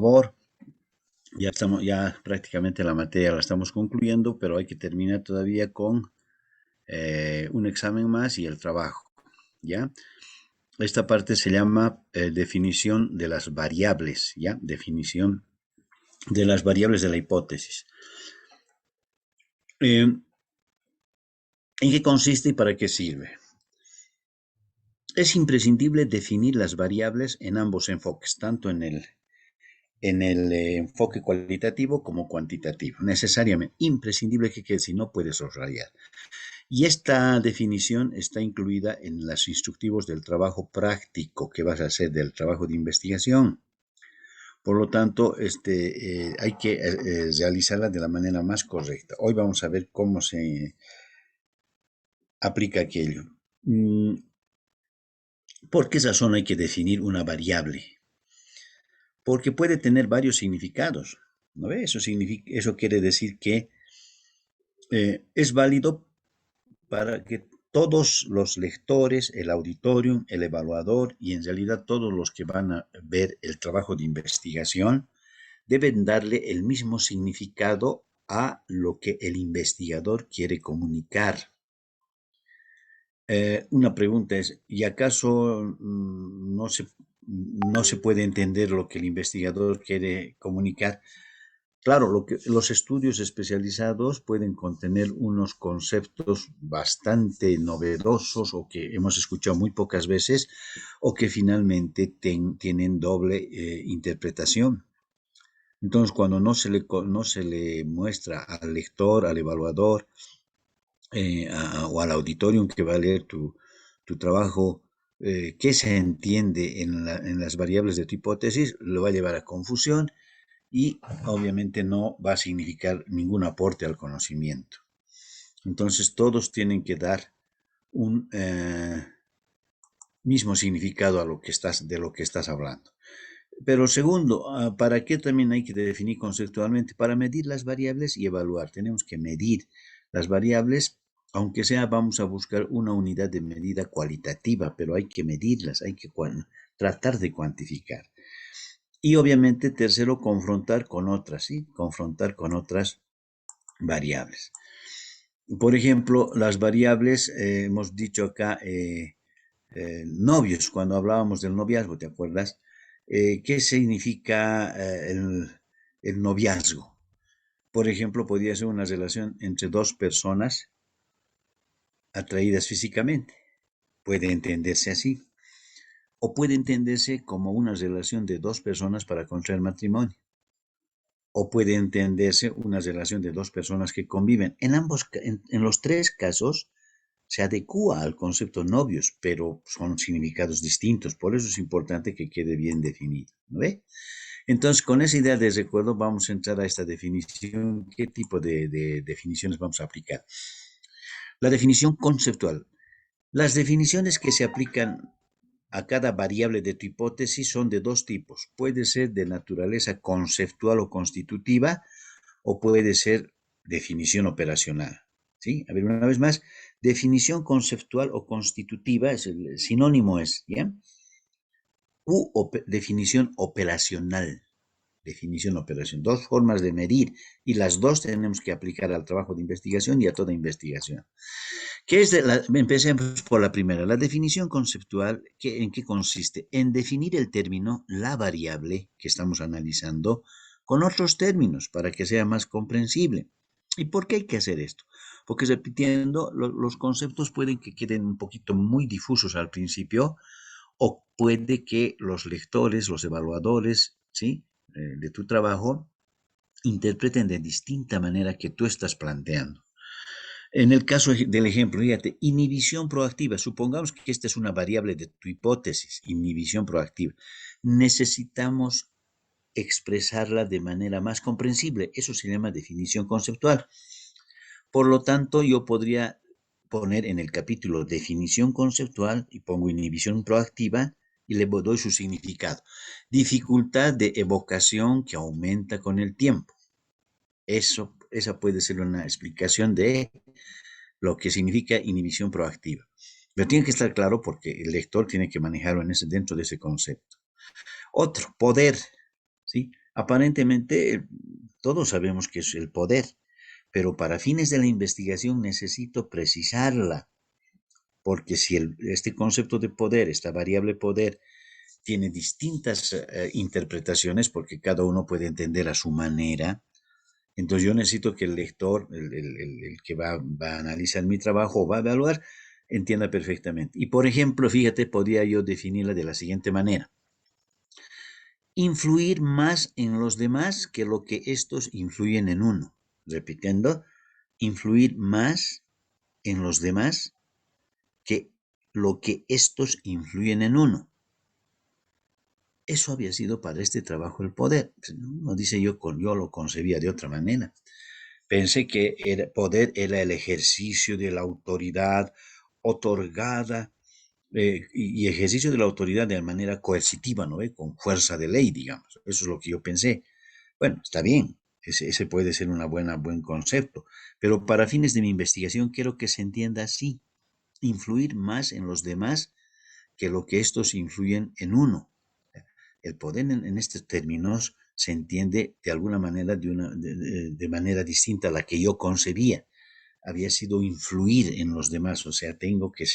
favor. Ya prácticamente la materia la estamos concluyendo, pero hay que terminar todavía con un examen más y el trabajo, ¿ya? Esta parte se llama definición de las variables, ¿ya? Definición de las variables de la hipótesis. ¿En qué consiste y para qué sirve? Es imprescindible definir las variables en ambos enfoques, tanto en el enfoque cualitativo como cuantitativo. Necesariamente, imprescindible que si no puedes soslayar. Y esta definición está incluida en los instructivos del trabajo práctico que vas a hacer del trabajo de investigación. Por lo tanto, hay que realizarla de la manera más correcta. Hoy vamos a ver cómo se aplica aquello. ¿Por qué razón hay que definir una variable? Porque puede tener varios significados, ¿no ve? Eso quiere decir que es válido para que todos los lectores, el auditorium, el evaluador y en realidad todos los que van a ver el trabajo de investigación deben darle el mismo significado a lo que el investigador quiere comunicar. Una pregunta es, ¿y acaso no se puede entender lo que el investigador quiere comunicar? Claro, los estudios especializados pueden contener unos conceptos bastante novedosos o que hemos escuchado muy pocas veces o que finalmente tienen doble interpretación. Entonces, cuando no se le muestra al lector, al evaluador o al auditorium que va a leer tu trabajo, qué se entiende en las variables de tu hipótesis, lo va a llevar a confusión y obviamente no va a significar ningún aporte al conocimiento. Entonces todos tienen que dar un mismo significado de lo que estás hablando. Pero segundo, ¿para qué también hay que definir conceptualmente? Para medir las variables y evaluar. Tenemos que medir las variables, aunque sea vamos a buscar una unidad de medida cualitativa, pero hay que medirlas, hay que tratar de cuantificar. Y obviamente, tercero, confrontar con otras, ¿sí? Confrontar con otras variables. Por ejemplo, las variables, hemos dicho acá, novios, cuando hablábamos del noviazgo, ¿te acuerdas? ¿Qué significa el noviazgo? Por ejemplo, podría ser una relación entre dos personas atraídas físicamente. Puede entenderse así. O puede entenderse como una relación de dos personas para contraer matrimonio. O puede entenderse una relación de dos personas que conviven. En los tres casos se adecua al concepto novios, pero son significados distintos. Por eso es importante que quede bien definido, ¿no ve? Entonces, con esa idea de recuerdo, vamos a entrar a esta definición. ¿Qué tipo de definiciones vamos a aplicar? La definición conceptual. Las definiciones que se aplican a cada variable de tu hipótesis son de dos tipos. Puede ser de naturaleza conceptual o constitutiva o puede ser definición operacional. ¿Sí? A ver, una vez más, definición conceptual o constitutiva, el sinónimo es, ¿ya? Definición operacional. Definición operación. Dos formas de medir y las dos tenemos que aplicar al trabajo de investigación y a toda investigación. Empecemos por la primera. La definición conceptual, ¿en qué consiste? En definir el término, la variable que estamos analizando, con otros términos para que sea más comprensible. ¿Y por qué hay que hacer esto? Porque repitiendo, los conceptos pueden que queden un poquito muy difusos al principio o puede que los lectores, los evaluadores, ¿sí? De tu trabajo interpreten de distinta manera que tú estás planteando. En el caso del ejemplo, fíjate, inhibición proactiva. Supongamos que esta es una variable de tu hipótesis, inhibición proactiva. Necesitamos expresarla de manera más comprensible. Eso se llama definición conceptual. Por lo tanto, yo podría poner en el capítulo definición conceptual y pongo inhibición proactiva y le doy su significado. Dificultad de evocación que aumenta con el tiempo. Esa puede ser una explicación de lo que significa inhibición proactiva. Pero tiene que estar claro porque el lector tiene que manejarlo dentro de ese concepto. Otro, poder, ¿sí? Aparentemente, todos sabemos que es el poder, pero para fines de la investigación necesito precisarla, porque si este concepto de poder, esta variable poder, tiene distintas interpretaciones, porque cada uno puede entender a su manera, entonces yo necesito que el lector, el que va a analizar mi trabajo o va a evaluar, entienda perfectamente. Y por ejemplo, fíjate, podría yo definirla de la siguiente manera. Influir más en los demás que lo que estos influyen en uno. Repitiendo, influir más en los demás que lo que estos influyen en uno. Eso había sido para este trabajo el poder. No dice yo lo concebía de otra manera. Pensé que el poder era el ejercicio de la autoridad otorgada y ejercicio de la autoridad de manera coercitiva, ¿no? Con fuerza de ley, digamos. Eso es lo que yo pensé. Bueno, está bien, ese puede ser un buen concepto, pero para fines de mi investigación quiero que se entienda así, influir más en los demás que lo que estos influyen en uno. El poder en estos términos se entiende de alguna manera de manera distinta a la que yo concebía. Había sido influir en los demás, o sea, tengo que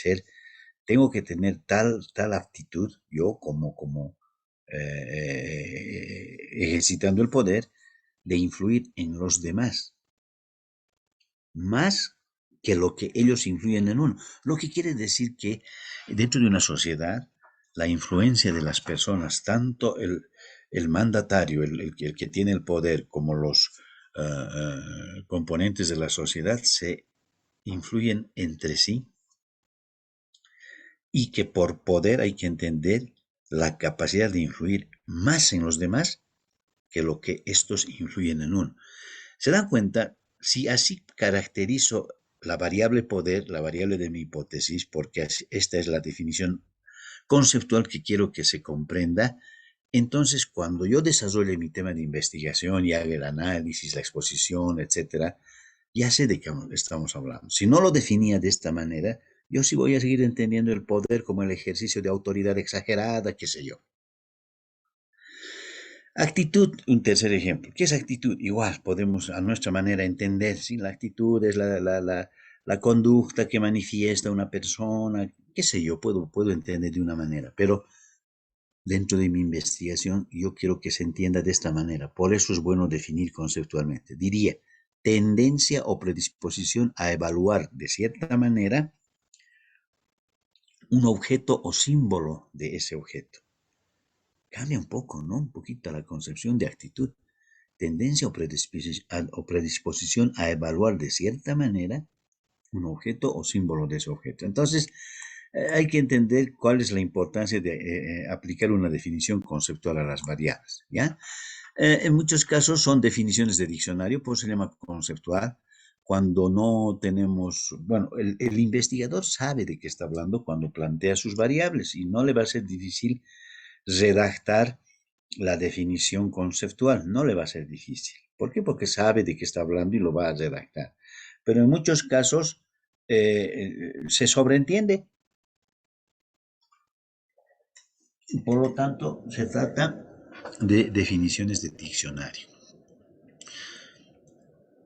tener tal aptitud, yo como ejercitando el poder, de influir en los demás, más que lo que ellos influyen en uno. Lo que quiere decir que dentro de una sociedad, la influencia de las personas, tanto el mandatario, el que tiene el poder, como los componentes de la sociedad, se influyen entre sí y que por poder hay que entender la capacidad de influir más en los demás que lo que estos influyen en uno. ¿Se dan cuenta? Si así caracterizo la variable poder, la variable de mi hipótesis, porque esta es la definición conceptual que quiero que se comprenda, entonces cuando yo desarrolle mi tema de investigación y haga el análisis, la exposición, etcétera, ya sé de qué estamos hablando. Si no lo definía de esta manera, yo sí voy a seguir entendiendo el poder como el ejercicio de autoridad exagerada, qué sé yo. Actitud, un tercer ejemplo. ¿Qué es actitud? Igual podemos a nuestra manera entender, ¿sí? La actitud es la conducta que manifiesta una persona, qué sé yo, puedo entender de una manera, pero dentro de mi investigación yo quiero que se entienda de esta manera. Por eso es bueno definir conceptualmente. Diría, tendencia o predisposición a evaluar de cierta manera un objeto o símbolo de ese objeto. Cambia un poco, ¿no? Un poquito la concepción de actitud. Tendencia o predisposición a evaluar de cierta manera un objeto o símbolo de ese objeto. Entonces, hay que entender cuál es la importancia de aplicar una definición conceptual a las variables, ¿ya? En muchos casos son definiciones de diccionario, pues se llama conceptual. Cuando no tenemos, bueno, el investigador sabe de qué está hablando cuando plantea sus variables y no le va a ser difícil redactar la definición conceptual, no le va a ser difícil. ¿Por qué? Porque sabe de qué está hablando y lo va a redactar. Pero en muchos casos se sobreentiende. Por lo tanto, se trata de definiciones de diccionario.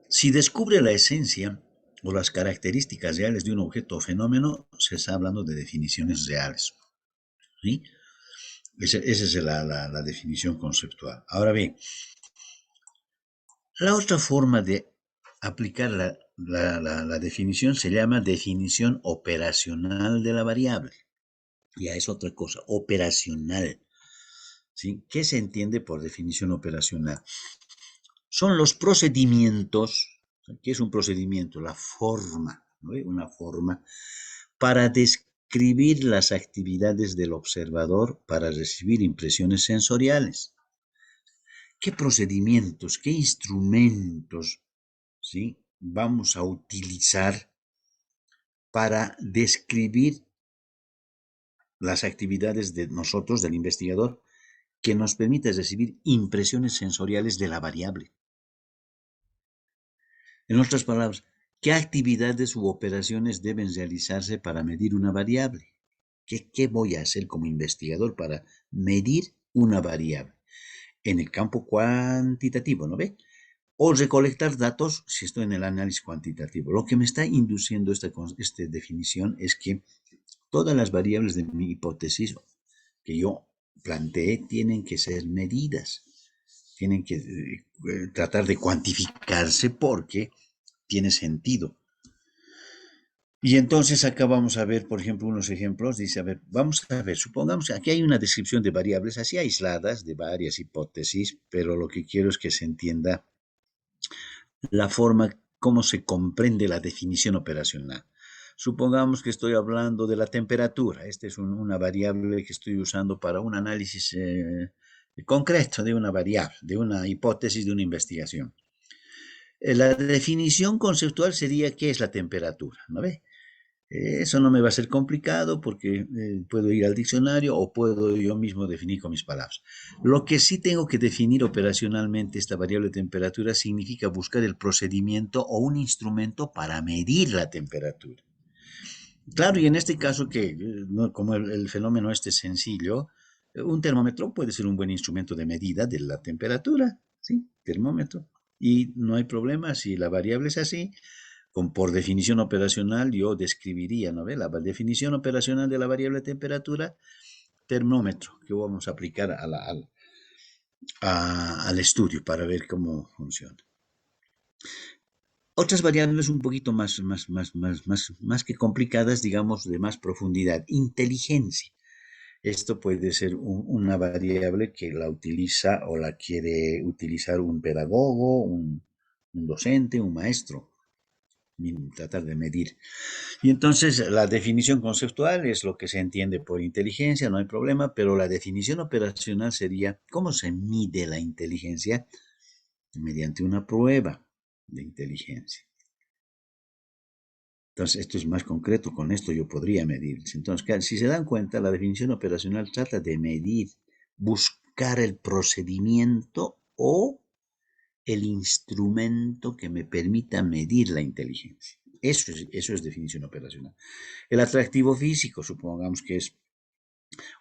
Si descubre la esencia o las características reales de un objeto o fenómeno, se está hablando de definiciones reales. ¿Sí? Esa es la definición conceptual. Ahora bien, la otra forma de aplicar la definición se llama definición operacional de la variable. Ya es otra cosa, operacional. ¿Sí? ¿Qué se entiende por definición operacional? Son los procedimientos. ¿Qué es un procedimiento? La forma, ¿no? Una forma para describir las actividades del observador para recibir impresiones sensoriales. ¿Qué procedimientos, qué instrumentos, ¿sí?, vamos a utilizar para describir las actividades de nosotros, del investigador, que nos permite recibir impresiones sensoriales de la variable? En otras palabras, ¿qué actividades u operaciones deben realizarse para medir una variable? ¿Qué voy a hacer como investigador para medir una variable? en el campo cuantitativo, ¿no ve? O recolectar datos si estoy en el análisis cuantitativo. Lo que me está induciendo esta definición es que todas las variables de mi hipótesis que yo planteé tienen que ser medidas, tienen que tratar de cuantificarse porque tiene sentido. Y entonces acá vamos a ver, por ejemplo, unos ejemplos. Dice, a ver, vamos a ver, supongamos que aquí hay una descripción de variables así aisladas de varias hipótesis, pero lo que quiero es que se entienda la forma como se comprende la definición operacional. Supongamos que estoy hablando de la temperatura. Esta es una variable que estoy usando para un análisis concreto de una variable, de una hipótesis, de una investigación. La definición conceptual sería qué es la temperatura, ¿no ve? Eso no me va a ser complicado porque puedo ir al diccionario o puedo yo mismo definir con mis palabras. Lo que sí tengo que definir operacionalmente esta variable de temperatura significa buscar el procedimiento o un instrumento para medir la temperatura. Claro, y en este caso que, como el fenómeno este es sencillo, un termómetro puede ser un buen instrumento de medida de la temperatura, ¿sí? Termómetro. Y no hay problema si la variable es así. Por definición operacional, yo describiría, ¿no ve? La definición operacional de la variable temperatura, termómetro, que vamos a aplicar al estudio para ver cómo funciona. Otras variables un poquito más que complicadas, digamos, de más profundidad. Inteligencia. Esto puede ser una variable que la utiliza o la quiere utilizar un pedagogo, un docente, un maestro. Tratar de medir. Y entonces la definición conceptual es lo que se entiende por inteligencia, no hay problema, pero la definición operacional sería cómo se mide la inteligencia mediante una prueba de inteligencia. Entonces, esto es más concreto, con esto yo podría medir. Entonces, si se dan cuenta, la definición operacional trata de medir, buscar el procedimiento o el instrumento que me permita medir la inteligencia. Eso es definición operacional. El atractivo físico, supongamos que es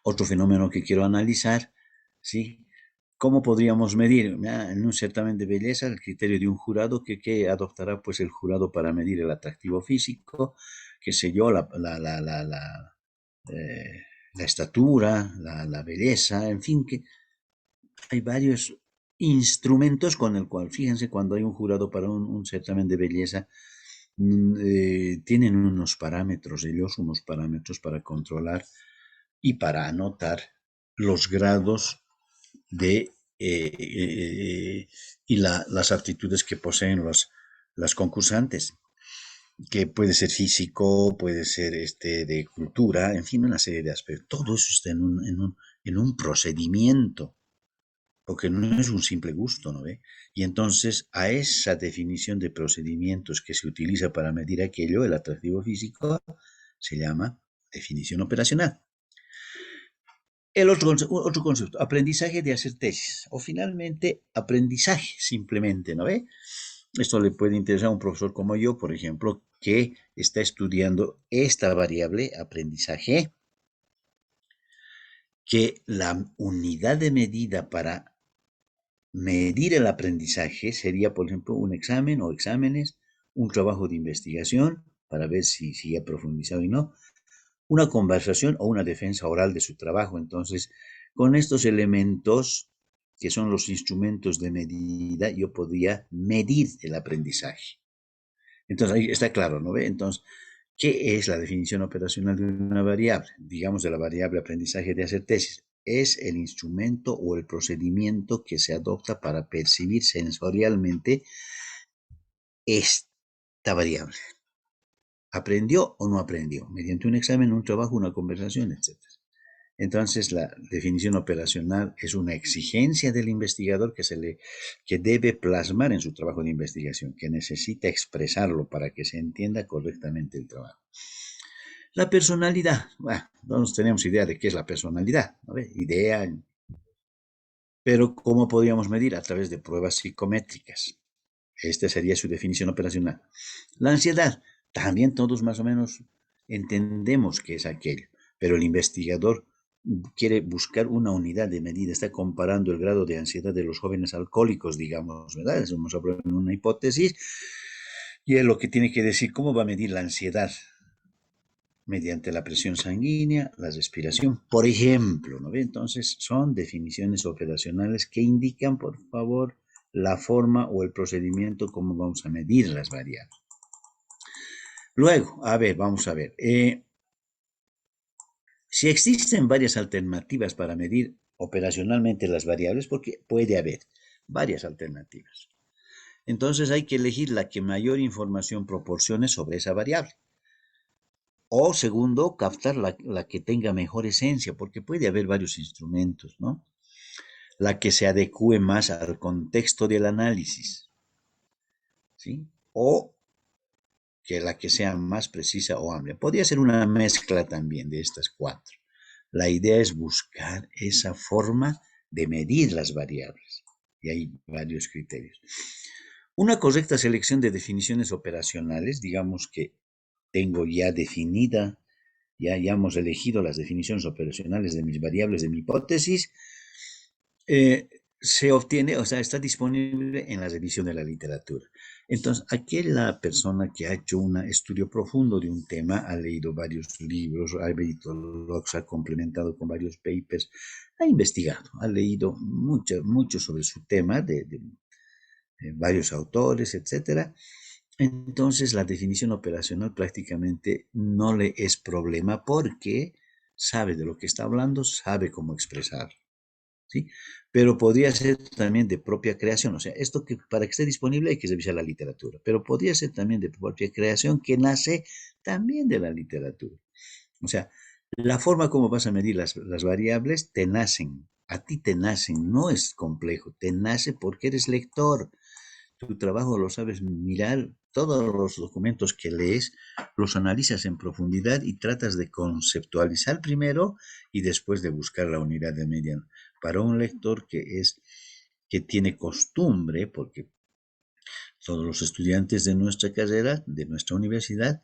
otro fenómeno que quiero analizar, ¿sí? ¿Cómo podríamos medir? En un certamen de belleza, el criterio de un jurado, que adoptará pues el jurado para medir el atractivo físico, qué sé yo, la estatura, la belleza, en fin, que hay varios instrumentos con el cual, fíjense, cuando hay un jurado para un certamen de belleza, tienen unos parámetros, ellos unos parámetros para controlar y para anotar los grados de y las aptitudes que poseen las concursantes, que puede ser físico, puede ser de cultura, en fin, una serie de aspectos. Todo eso está en un procedimiento, porque no es un simple gusto, ¿no ve? Y entonces a esa definición de procedimientos que se utiliza para medir aquello, el atractivo físico, se llama definición operacional. El otro concepto, aprendizaje de hacer tesis, o finalmente aprendizaje simplemente, ¿no ve? Esto le puede interesar a un profesor como yo, por ejemplo, que está estudiando esta variable, aprendizaje, que la unidad de medida para medir el aprendizaje sería, por ejemplo, un examen o exámenes, un trabajo de investigación para ver si ha profundizado y no, una conversación o una defensa oral de su trabajo. Entonces, con estos elementos, que son los instrumentos de medida, yo podría medir el aprendizaje. Entonces, ahí está claro, ¿no ve? Entonces, ¿qué es la definición operacional de una variable? Digamos, de la variable aprendizaje de hacer tesis. Es el instrumento o el procedimiento que se adopta para percibir sensorialmente esta variable. ¿Aprendió o no aprendió? Mediante un examen, un trabajo, una conversación, etc. Entonces, la definición operacional es una exigencia del investigador que debe plasmar en su trabajo de investigación, que necesita expresarlo para que se entienda correctamente el trabajo. La personalidad, bueno, todos tenemos idea de qué es la personalidad, ¿no? Idea, pero ¿cómo podríamos medir? A través de pruebas psicométricas. Esta sería su definición operacional. La ansiedad, también todos más o menos entendemos qué es aquello, pero el investigador quiere buscar una unidad de medida, está comparando el grado de ansiedad de los jóvenes alcohólicos, digamos, ¿verdad? Estamos hablando de una hipótesis, y es lo que tiene que decir cómo va a medir la ansiedad mediante la presión sanguínea, la respiración, por ejemplo, ¿no ve? Entonces, son definiciones operacionales que indican, por favor, la forma o el procedimiento cómo vamos a medir las variables. Luego, a ver, vamos a ver. Si existen varias alternativas para medir operacionalmente las variables, porque puede haber varias alternativas, entonces hay que elegir la que mayor información proporcione sobre esa variable. O segundo, captar la que tenga mejor esencia, porque puede haber varios instrumentos, ¿no? La que se adecue más al contexto del análisis, ¿sí? O que la que sea más precisa o amplia. Podría ser una mezcla también de estas cuatro. La idea es buscar esa forma de medir las variables. Y hay varios criterios. Una correcta selección de definiciones operacionales, digamos que tengo ya definida, ya hemos elegido las definiciones operacionales de mis variables de mi hipótesis, se obtiene, o sea, está disponible en la revisión de la literatura. Entonces, aquí la persona que ha hecho un estudio profundo de un tema, ha leído varios libros, ha leído blogs, ha complementado con varios papers, ha investigado, ha leído mucho sobre su tema de varios autores, etcétera. Entonces, la definición operacional prácticamente no le es problema porque sabe de lo que está hablando, sabe cómo expresar. ¿Sí? Pero podría ser también de propia creación, o sea, esto que para que esté disponible hay que revisar la literatura, pero podría ser también de propia creación que nace también de la literatura. O sea, la forma como vas a medir las variables te nacen, a ti te nacen, no es complejo, te nace porque eres lector, tu trabajo lo sabes mirar, todos los documentos que lees los analizas en profundidad y tratas de conceptualizar primero y después de buscar la unidad de medida. Para un lector que tiene costumbre, porque todos los estudiantes de nuestra carrera, de nuestra universidad,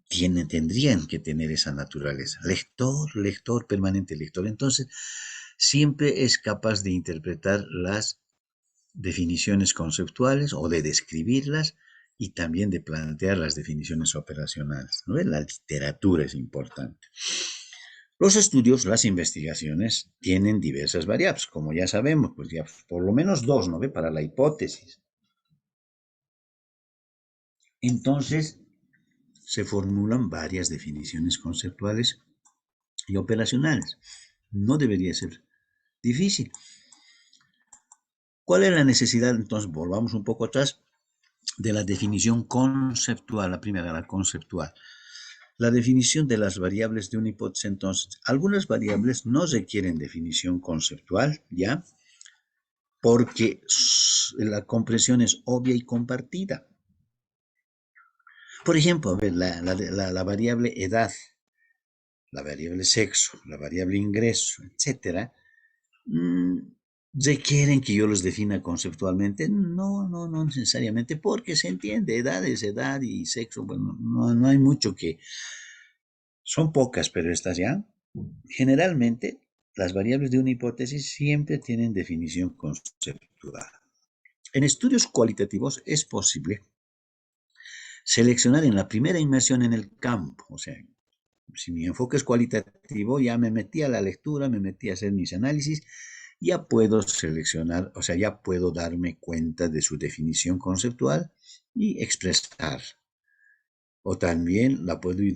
tendrían que tener esa naturaleza. Lector, permanente lector. Entonces, siempre es capaz de interpretar las definiciones conceptuales o de describirlas y también de plantear las definiciones operacionales, ¿no? La literatura es importante. Los estudios, las investigaciones, tienen diversas variables, como ya sabemos, pues ya por lo menos dos, ¿no ve? Para la hipótesis. Entonces, se formulan varias definiciones conceptuales y operacionales. No debería ser difícil. ¿Cuál es la necesidad? Entonces, volvamos un poco atrás de la definición conceptual, la primera, la conceptual. La definición de las variables de una hipótesis, entonces, algunas variables no requieren definición conceptual, ¿ya? Porque la comprensión es obvia y compartida. Por ejemplo, a ver, la variable edad, la variable sexo, la variable ingreso, etcétera, ¿requieren que yo los defina conceptualmente? No necesariamente, porque se entiende, edad es edad y sexo, bueno, no hay mucho que... Son pocas, pero estas ya. Generalmente, las variables de una hipótesis siempre tienen definición conceptual. En estudios cualitativos es posible seleccionar en la primera inmersión en el campo, o sea, si mi enfoque es cualitativo, ya me metí a la lectura, me metí a hacer mis análisis, ya puedo seleccionar, o sea, ya puedo darme cuenta de su definición conceptual y expresar. O también la puedo ir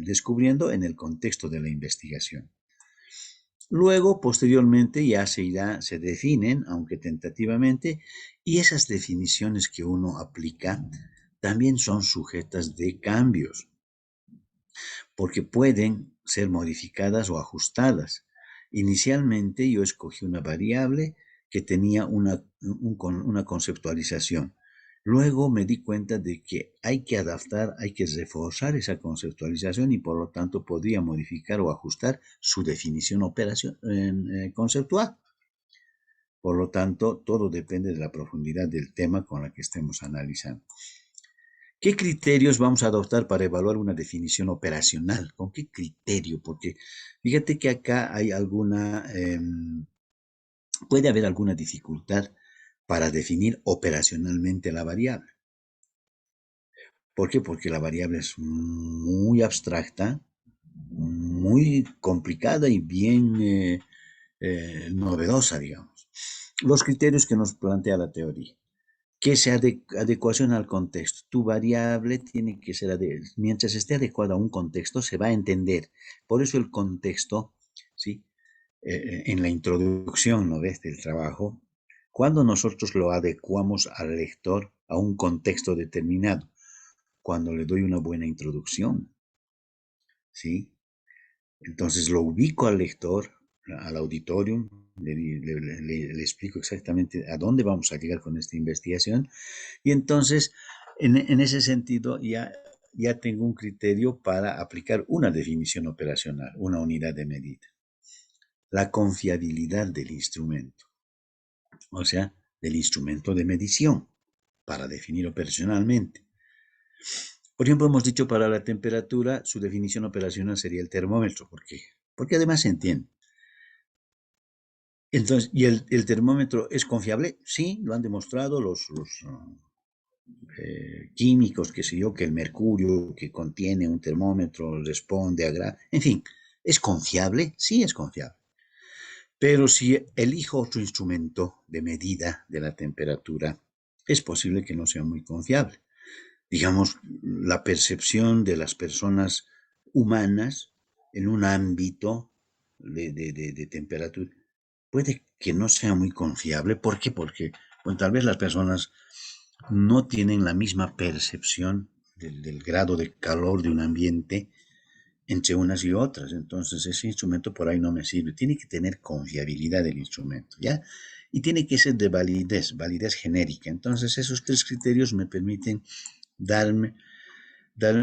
descubriendo en el contexto de la investigación. Luego, posteriormente, ya se definen, aunque tentativamente, y esas definiciones que uno aplica también son sujetas de cambios, porque pueden ser modificadas o ajustadas. Inicialmente yo escogí una variable que tenía una conceptualización. Luego me di cuenta de que hay que adaptar, hay que reforzar esa conceptualización y por lo tanto podría modificar o ajustar su definición conceptual. Por lo tanto, todo depende de la profundidad del tema con la que estemos analizando. ¿Qué criterios vamos a adoptar para evaluar una definición operacional? ¿Con qué criterio? Porque fíjate que acá hay puede haber alguna dificultad para definir operacionalmente la variable. ¿Por qué? Porque la variable es muy abstracta, muy complicada y bien novedosa, digamos. Los criterios que nos plantea la teoría. Que sea adecuación al contexto. Tu variable tiene que ser, mientras esté adecuada a un contexto, se va a entender. Por eso el contexto, ¿sí? En la introducción, ¿no ves?, del trabajo, cuando nosotros lo adecuamos al lector a un contexto determinado, cuando le doy una buena introducción, ¿sí? Entonces lo ubico al lector, al auditorium, le explico exactamente a dónde vamos a llegar con esta investigación y entonces en ese sentido ya tengo un criterio para aplicar una definición operacional, una unidad de medida. La confiabilidad del instrumento, o sea, del instrumento de medición para definir operacionalmente. Por ejemplo, hemos dicho para la temperatura, su definición operacional sería el termómetro. ¿Por qué? Porque además se entiende. Entonces, ¿y el termómetro es confiable? Sí, lo han demostrado los químicos, qué sé yo, que el mercurio que contiene un termómetro responde a... En fin, ¿es confiable? Sí, es confiable. Pero si elijo otro instrumento de medida de la temperatura, es posible que no sea muy confiable. Digamos, la percepción de las personas humanas en un ámbito de temperatura puede que no sea muy confiable. ¿Por qué? Porque bueno, tal vez las personas no tienen la misma percepción del grado de calor de un ambiente entre unas y otras. Entonces ese instrumento por ahí no me sirve. Tiene que tener confiabilidad del instrumento, ¿ya? Y tiene que ser de validez genérica. Entonces esos tres criterios me permiten dar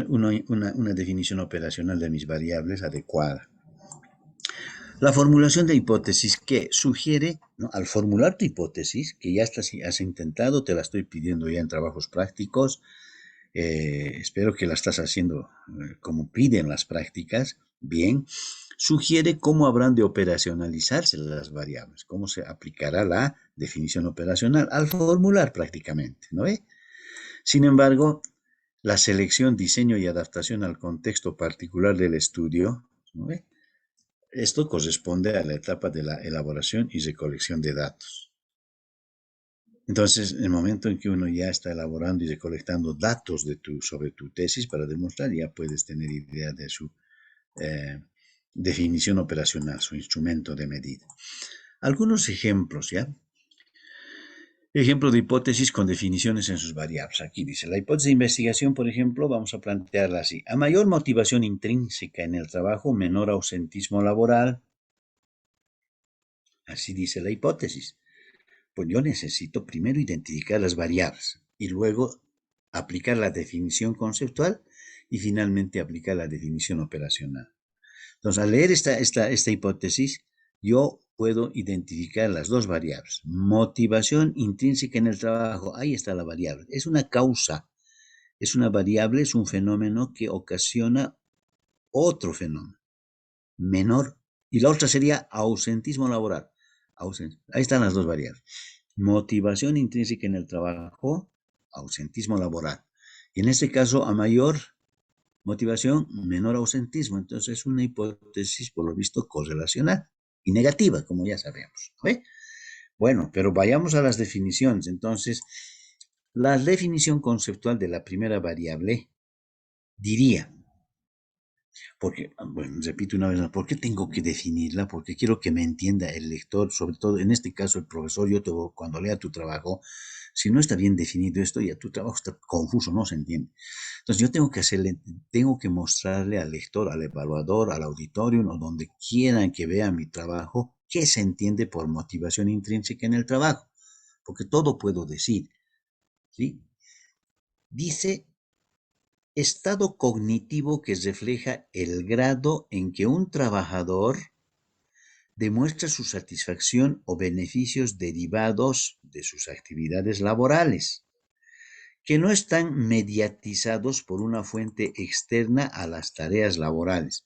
una definición operacional de mis variables adecuada. La formulación de hipótesis que sugiere, ¿no?, al formular tu hipótesis, que ya has intentado, te la estoy pidiendo ya en trabajos prácticos, espero que la estás haciendo como piden las prácticas, bien, sugiere cómo habrán de operacionalizarse las variables, cómo se aplicará la definición operacional al formular prácticamente, ¿no ve? Sin embargo, la selección, diseño y adaptación al contexto particular del estudio, ¿no ve?, esto corresponde a la etapa de la elaboración y recolección de datos. Entonces, en el momento en que uno ya está elaborando y recolectando datos sobre tu tesis para demostrar, ya puedes tener idea de su eh, definición operacional, su instrumento de medida. Algunos ejemplos, ¿ya? Ejemplo de hipótesis con definiciones en sus variables. Aquí dice, la hipótesis de investigación, por ejemplo, vamos a plantearla así. A mayor motivación intrínseca en el trabajo, menor ausentismo laboral. Así dice la hipótesis. Pues yo necesito primero identificar las variables y luego aplicar la definición conceptual y finalmente aplicar la definición operacional. Entonces, al leer esta hipótesis, yo puedo identificar las dos variables. Motivación intrínseca en el trabajo, ahí está la variable. Es una causa, es una variable, es un fenómeno que ocasiona otro fenómeno menor. Y la otra sería ausentismo laboral. Ahí están las dos variables. Motivación intrínseca en el trabajo, ausentismo laboral. Y en este caso, a mayor motivación, menor ausentismo. Entonces es una hipótesis, por lo visto, correlacional y negativa, como ya sabemos. ¿Ve? Bueno, pero vayamos a las definiciones. Entonces, la definición conceptual de la primera variable diría, porque, bueno, repito una vez más, ¿por qué tengo que definirla? Porque quiero que me entienda el lector, sobre todo en este caso el profesor. Cuando lea tu trabajo, si no está bien definido esto, ya tu trabajo está confuso, no se entiende. Entonces yo tengo que mostrarle al lector, al evaluador, al auditorio, o donde quieran que vea mi trabajo, qué se entiende por motivación intrínseca en el trabajo. Porque todo puedo decir, ¿sí? Dice estado cognitivo que refleja el grado en que un trabajador demuestra su satisfacción o beneficios derivados de sus actividades laborales, que no están mediatizados por una fuente externa a las tareas laborales.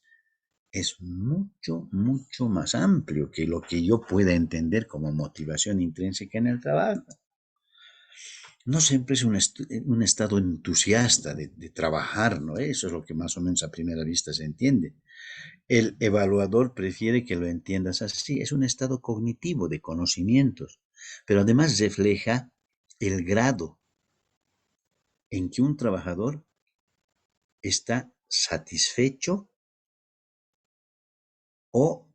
Es mucho, mucho más amplio que lo que yo pueda entender como motivación intrínseca en el trabajo. No siempre es un estado entusiasta de trabajar, ¿no? Eso es lo que más o menos a primera vista se entiende. El evaluador prefiere que lo entiendas así. Es un estado cognitivo de conocimientos, pero además refleja el grado en que un trabajador está satisfecho o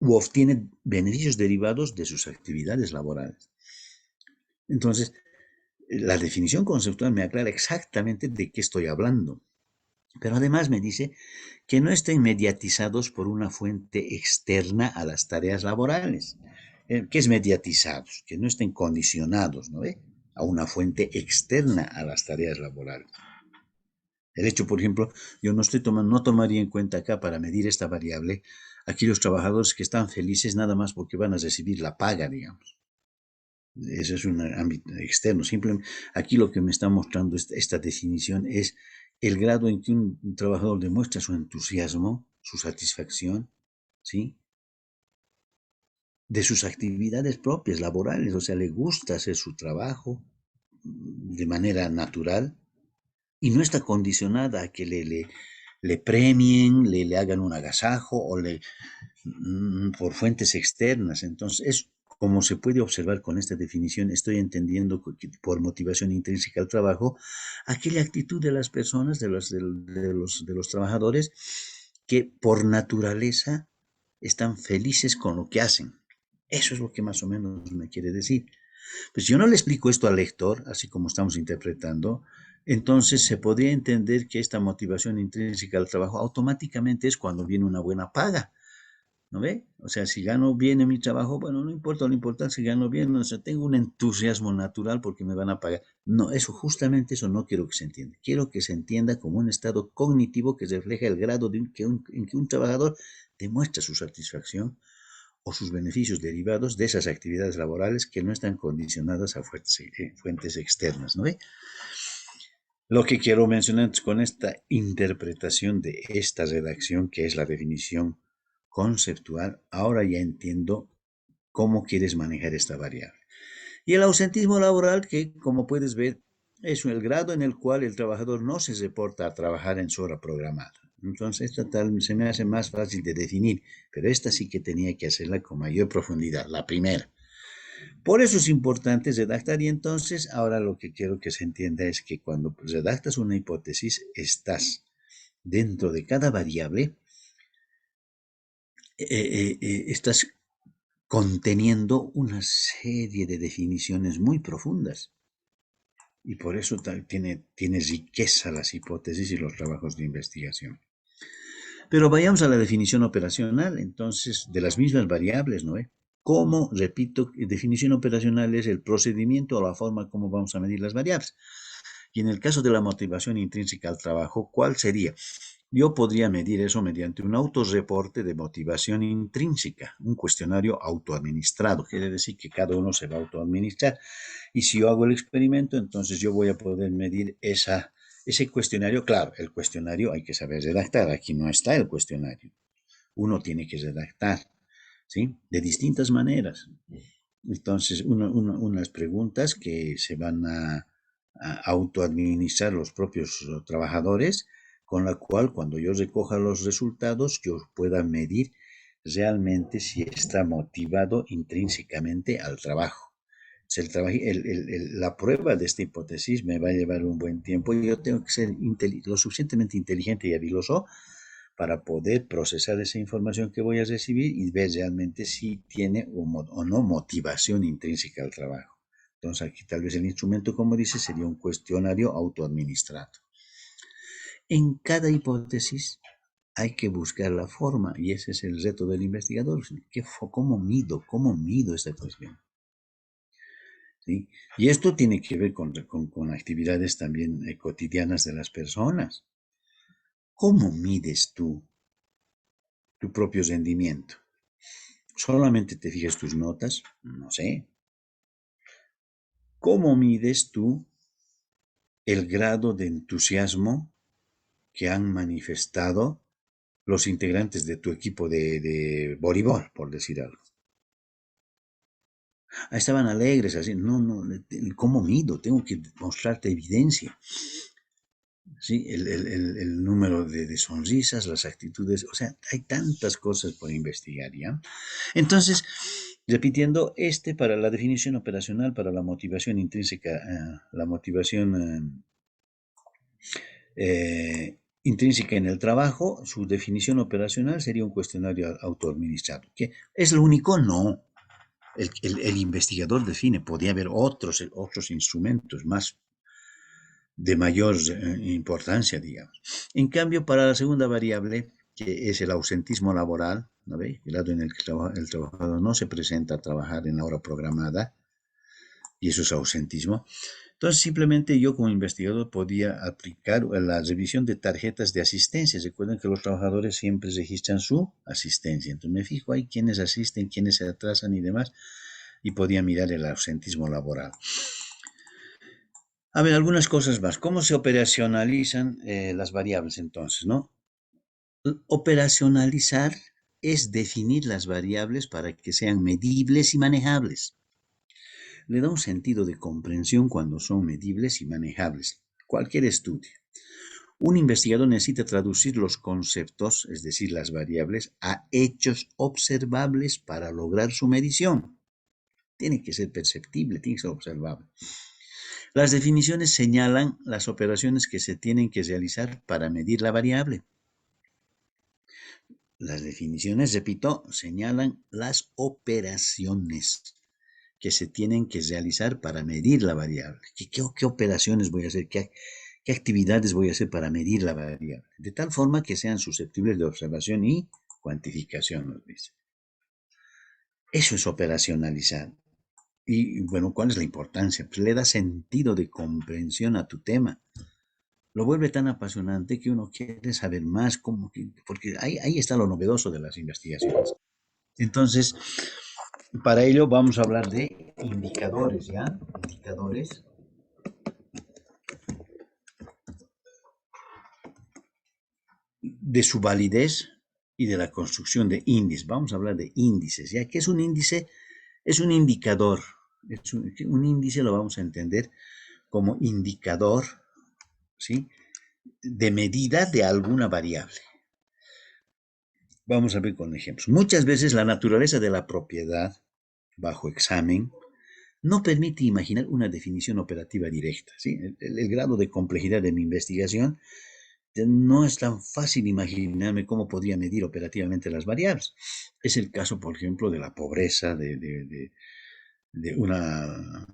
obtiene beneficios derivados de sus actividades laborales. Entonces, la definición conceptual me aclara exactamente de qué estoy hablando, pero además me dice que no estén mediatizados por una fuente externa a las tareas laborales. ¿Qué es mediatizados? Que no estén condicionados, ¿no ve? A una fuente externa a las tareas laborales. El hecho, por ejemplo, yo no tomaría en cuenta acá para medir esta variable aquellos trabajadores que están felices nada más porque van a recibir la paga, digamos. Ese es un ámbito externo. Simplemente aquí lo que me está mostrando esta definición es el grado en que un trabajador demuestra su entusiasmo, su satisfacción, ¿sí? De sus actividades propias, laborales, o sea, le gusta hacer su trabajo de manera natural y no está condicionada a que le premien, le hagan un agasajo o por fuentes externas. Entonces, es como se puede observar con esta definición, estoy entendiendo que por motivación intrínseca al trabajo, aquella actitud de las personas, de los trabajadores, que por naturaleza están felices con lo que hacen. Eso es lo que más o menos me quiere decir. Pues yo no le explico esto al lector, así como estamos interpretando, entonces se podría entender que esta motivación intrínseca al trabajo automáticamente es cuando viene una buena paga, ¿no ve? O sea, si gano bien en mi trabajo, bueno, no importa, lo importante es si gano bien, o sea, tengo un entusiasmo natural porque me van a pagar. No, justamente eso no quiero que se entienda. Quiero que se entienda como un estado cognitivo que refleja el grado en que un trabajador demuestra su satisfacción o sus beneficios derivados de esas actividades laborales que no están condicionadas a fuentes externas, ¿no ve? Lo que quiero mencionar con esta interpretación de esta redacción, que es la definición conceptual, ahora ya entiendo cómo quieres manejar esta variable. Y el ausentismo laboral, que como puedes ver, es el grado en el cual el trabajador no se reporta a trabajar en su hora programada. Entonces, esta tal se me hace más fácil de definir, pero esta sí que tenía que hacerla con mayor profundidad, la primera. Por eso es importante redactar y entonces ahora lo que quiero que se entienda es que cuando redactas una hipótesis, estás dentro de cada variable, estás conteniendo una serie de definiciones muy profundas. Y por eso tiene riqueza las hipótesis y los trabajos de investigación. Pero vayamos a la definición operacional, entonces, de las mismas variables, ¿no? ¿Cómo, repito, definición operacional es el procedimiento o la forma como vamos a medir las variables? Y en el caso de la motivación intrínseca al trabajo, ¿cuál sería? Yo podría medir eso mediante un autorreporte de motivación intrínseca, un cuestionario autoadministrado. Quiere decir que cada uno se va a autoadministrar. Y si yo hago el experimento, entonces yo voy a poder medir ese cuestionario. Claro, el cuestionario hay que saber redactar. Aquí no está el cuestionario. Uno tiene que redactar, ¿sí? De distintas maneras. Entonces, unas preguntas que se van a autoadministrar los propios trabajadores, con la cual cuando yo recoja los resultados, yo pueda medir realmente si está motivado intrínsecamente al trabajo. La prueba de esta hipótesis me va a llevar un buen tiempo y yo tengo que ser lo suficientemente inteligente y habiloso para poder procesar esa información que voy a recibir y ver realmente si tiene o no motivación intrínseca al trabajo. Entonces aquí tal vez el instrumento, como dice, sería un cuestionario autoadministrado. En cada hipótesis hay que buscar la forma y ese es el reto del investigador. ¿Cómo mido esta cuestión? ¿Sí? Y esto tiene que ver con actividades también cotidianas de las personas. ¿Cómo mides tú tu propio rendimiento? ¿Solamente te fijas tus notas? No sé. ¿Cómo mides tú el grado de entusiasmo que han manifestado los integrantes de tu equipo de voleibol, por decir algo? Ah, estaban alegres, así. No, no, ¿cómo mido? Tengo que mostrarte evidencia. Sí, el número de sonrisas, las actitudes, o sea, hay tantas cosas por investigar, ¿ya? Entonces, repitiendo, para la definición operacional, para la motivación intrínseca, la motivación intrínseca en el trabajo, su definición operacional sería un cuestionario autoadministrado. ¿Qué? ¿Es lo único? No. El investigador define, podría haber otros instrumentos más de mayor importancia, digamos. En cambio, para la segunda variable, que es el ausentismo laboral, ¿no ve? El lado en el que el trabajador no se presenta a trabajar en la hora programada, y eso es ausentismo. Entonces, simplemente yo como investigador podía aplicar la revisión de tarjetas de asistencia. Recuerden que los trabajadores siempre registran su asistencia. Entonces, me fijo ahí quiénes asisten, quiénes se atrasan y demás, y podía mirar el ausentismo laboral. A ver, algunas cosas más. ¿Cómo se operacionalizan las variables entonces, no? Operacionalizar es definir las variables para que sean medibles y manejables. Le da un sentido de comprensión cuando son medibles y manejables. Cualquier estudio. Un investigador necesita traducir los conceptos, es decir, las variables, a hechos observables para lograr su medición. Tiene que ser perceptible, tiene que ser observable. Las definiciones señalan las operaciones que se tienen que realizar para medir la variable. Las definiciones, repito, señalan las operaciones que se tienen que realizar para medir la variable. ¿Qué operaciones voy a hacer? ¿Qué actividades voy a hacer para medir la variable? De tal forma que sean susceptibles de observación y cuantificación, nos dice. Eso es operacionalizar. Y bueno, ¿cuál es la importancia? Pues le da sentido de comprensión a tu tema. Lo vuelve tan apasionante que uno quiere saber más, porque ahí está lo novedoso de las investigaciones. Entonces, para ello vamos a hablar de indicadores, ¿ya? Indicadores de su validez y de la construcción de índices. Vamos a hablar de índices, ¿ya? ¿Qué es un índice? Es un indicador. Un índice lo vamos a entender como indicador, ¿sí?, de medida de alguna variable. Vamos a ver con ejemplos. Muchas veces la naturaleza de la propiedad, bajo examen, no permite imaginar una definición operativa directa, ¿sí? El grado de complejidad de mi investigación no es tan fácil imaginarme cómo podría medir operativamente las variables. Es el caso, por ejemplo, de la pobreza de una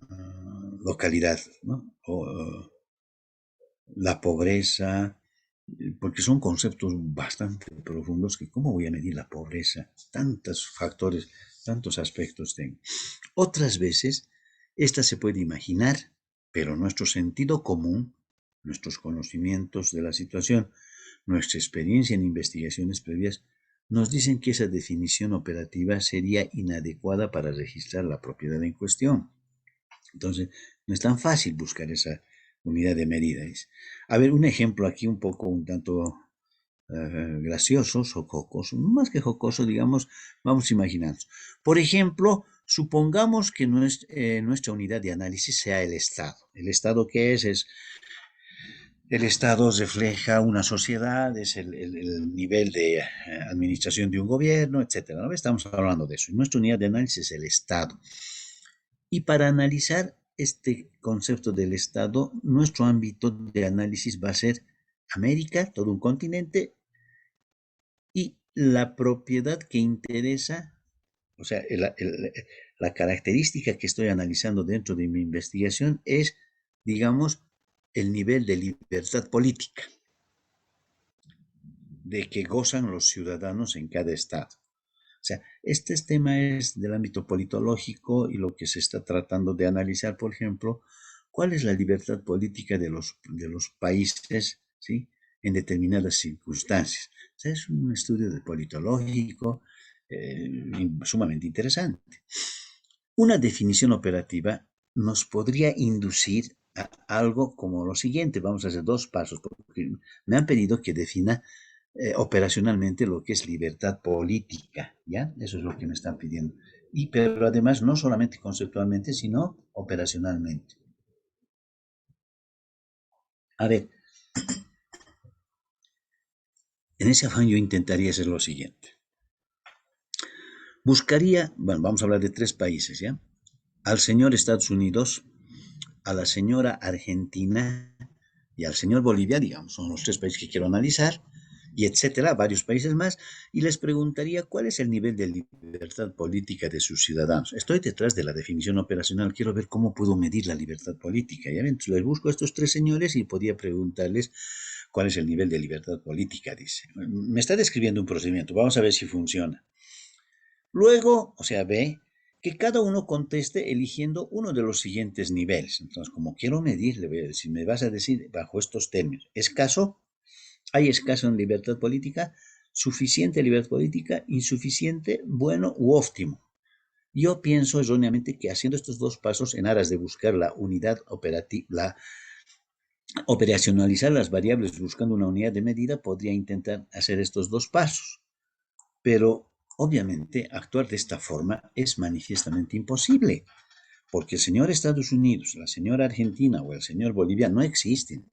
localidad, ¿no? O la pobreza, porque son conceptos bastante profundos que cómo voy a medir la pobreza, tantos factores, tantos aspectos tengo. Otras veces, esta se puede imaginar, pero nuestro sentido común, nuestros conocimientos de la situación, nuestra experiencia en investigaciones previas, nos dicen que esa definición operativa sería inadecuada para registrar la propiedad en cuestión. Entonces, no es tan fácil buscar esa unidad de medida. A ver, un ejemplo aquí un tanto gracioso o jocoso, más que jocoso, digamos, vamos a imaginarnos. Por ejemplo, supongamos que nuestra unidad de análisis sea el Estado. ¿El Estado qué es? El Estado refleja una sociedad, es el nivel de administración de un gobierno, etcétera, ¿no? Estamos hablando de eso. Nuestra unidad de análisis es el Estado. Y para analizar este concepto del Estado, nuestro ámbito de análisis va a ser América, todo un continente, y la propiedad que interesa, o sea, la característica que estoy analizando dentro de mi investigación es, digamos, el nivel de libertad política de que gozan los ciudadanos en cada estado. O sea, este tema es del ámbito politológico y lo que se está tratando de analizar, por ejemplo, cuál es la libertad política de los países, ¿sí?, en determinadas circunstancias. O sea, es un estudio de politológico sumamente interesante. Una definición operativa nos podría inducir a algo como lo siguiente. Vamos a hacer dos pasos, porque me han pedido que defina operacionalmente lo que es libertad política, ¿ya? Eso es lo que me están pidiendo. Pero además no solamente conceptualmente, sino operacionalmente. A ver, en ese afán yo intentaría hacer lo siguiente. Buscaría, bueno, vamos a hablar de tres países, ¿ya? Al señor Estados Unidos, a la señora Argentina y al señor Bolivia, digamos, son los tres países que quiero analizar, y etcétera, varios países más, y les preguntaría cuál es el nivel de libertad política de sus ciudadanos. Estoy detrás de la definición operacional, quiero ver cómo puedo medir la libertad política. ¿Ya ven? Entonces, les busco a estos tres señores y podría preguntarles cuál es el nivel de libertad política, dice. Me está describiendo un procedimiento, vamos a ver si funciona. Luego, o sea, ve que cada uno conteste eligiendo uno de los siguientes niveles. Entonces, como quiero medir, le voy a decir, me vas a decir bajo estos términos, escaso, hay escaso en libertad política, suficiente libertad política, insuficiente, bueno u óptimo. Yo pienso erróneamente que haciendo estos dos pasos en aras de buscar la unidad operativa, operacionalizar las variables buscando una unidad de medida, podría intentar hacer estos dos pasos. Pero obviamente actuar de esta forma es manifiestamente imposible, porque el señor Estados Unidos, la señora Argentina o el señor Bolivia no existen.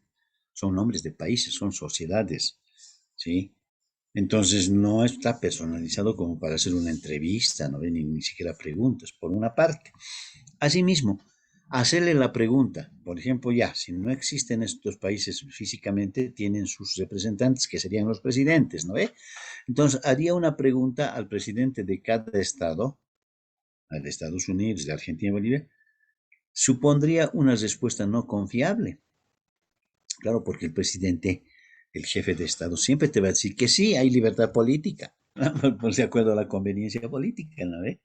Son nombres de países, son sociedades, ¿sí? Entonces no está personalizado como para hacer una entrevista, no ni siquiera preguntas, por una parte. Asimismo, hacerle la pregunta, por ejemplo, ya, si no existen estos países físicamente, tienen sus representantes, que serían los presidentes, ¿no ve? Entonces, haría una pregunta al presidente de cada estado, al de Estados Unidos, de Argentina y Bolivia, supondría una respuesta no confiable. Claro, porque el presidente, el jefe de Estado, siempre te va a decir que sí, hay libertad política, por de acuerdo a la conveniencia política, ¿no ve?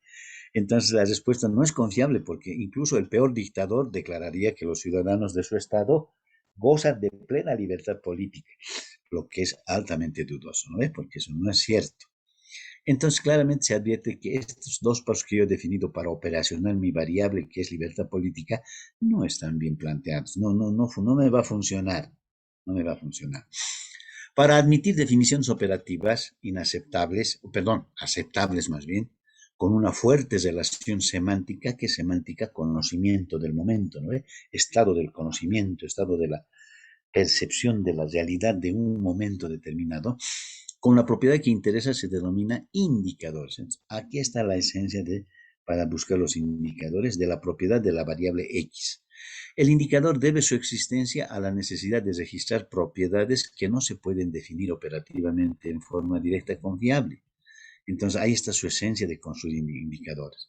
Entonces la respuesta no es confiable porque incluso el peor dictador declararía que los ciudadanos de su estado gozan de plena libertad política, lo que es altamente dudoso, ¿no? Porque eso no es cierto. Entonces claramente se advierte que estos dos pasos que yo he definido para operacional mi variable, que es libertad política, no están bien planteados. No me va a funcionar. No me va a funcionar. Para admitir definiciones operativas inaceptables, perdón, aceptables más bien, con una fuerte relación semántica, que es semántica conocimiento del momento, ¿no? Estado del conocimiento, estado de la percepción de la realidad de un momento determinado, con la propiedad que interesa se denomina indicadores. Entonces, aquí está la esencia para buscar los indicadores de la propiedad de la variable X. El indicador debe su existencia a la necesidad de registrar propiedades que no se pueden definir operativamente en forma directa y confiable. Entonces ahí está su esencia de construir indicadores.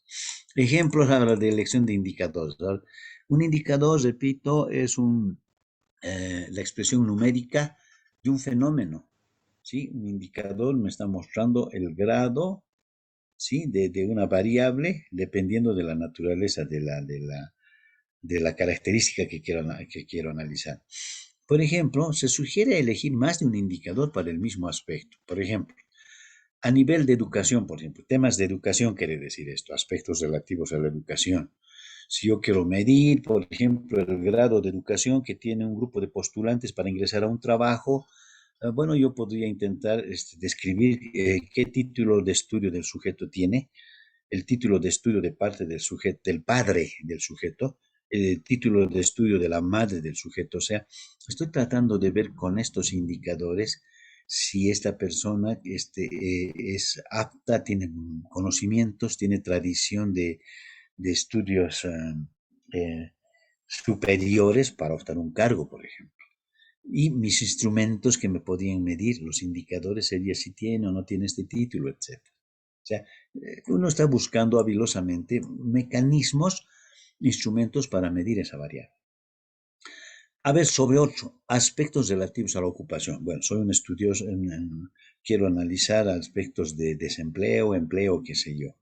Ejemplos ahora de elección de indicadores. Un indicador, repito, es la expresión numérica de un fenómeno. ¿Sí? Un indicador me está mostrando el grado, ¿sí? de una variable dependiendo de la naturaleza de la característica que quiero analizar. Por ejemplo, se sugiere elegir más de un indicador para el mismo aspecto. Por ejemplo, a nivel de educación, por ejemplo, temas de educación quiere decir esto, aspectos relativos a la educación. Si yo quiero medir, por ejemplo, el grado de educación que tiene un grupo de postulantes para ingresar a un trabajo, bueno, yo podría intentar describir qué título de estudio del sujeto tiene, el título de estudio de parte del sujeto, del padre del sujeto, el título de estudio de la madre del sujeto. O sea, estoy tratando de ver con estos indicadores si esta persona es apta, tiene conocimientos, tiene tradición de estudios superiores para optar un cargo, por ejemplo. Y mis instrumentos que me podían medir, los indicadores sería si tiene o no tiene este título, etcétera. O sea, uno está buscando habilosamente mecanismos, instrumentos para medir esa variable. A ver, sobre otro, aspectos relativos a la ocupación. Bueno, soy un estudioso, quiero analizar aspectos de desempleo, empleo, qué sé yo.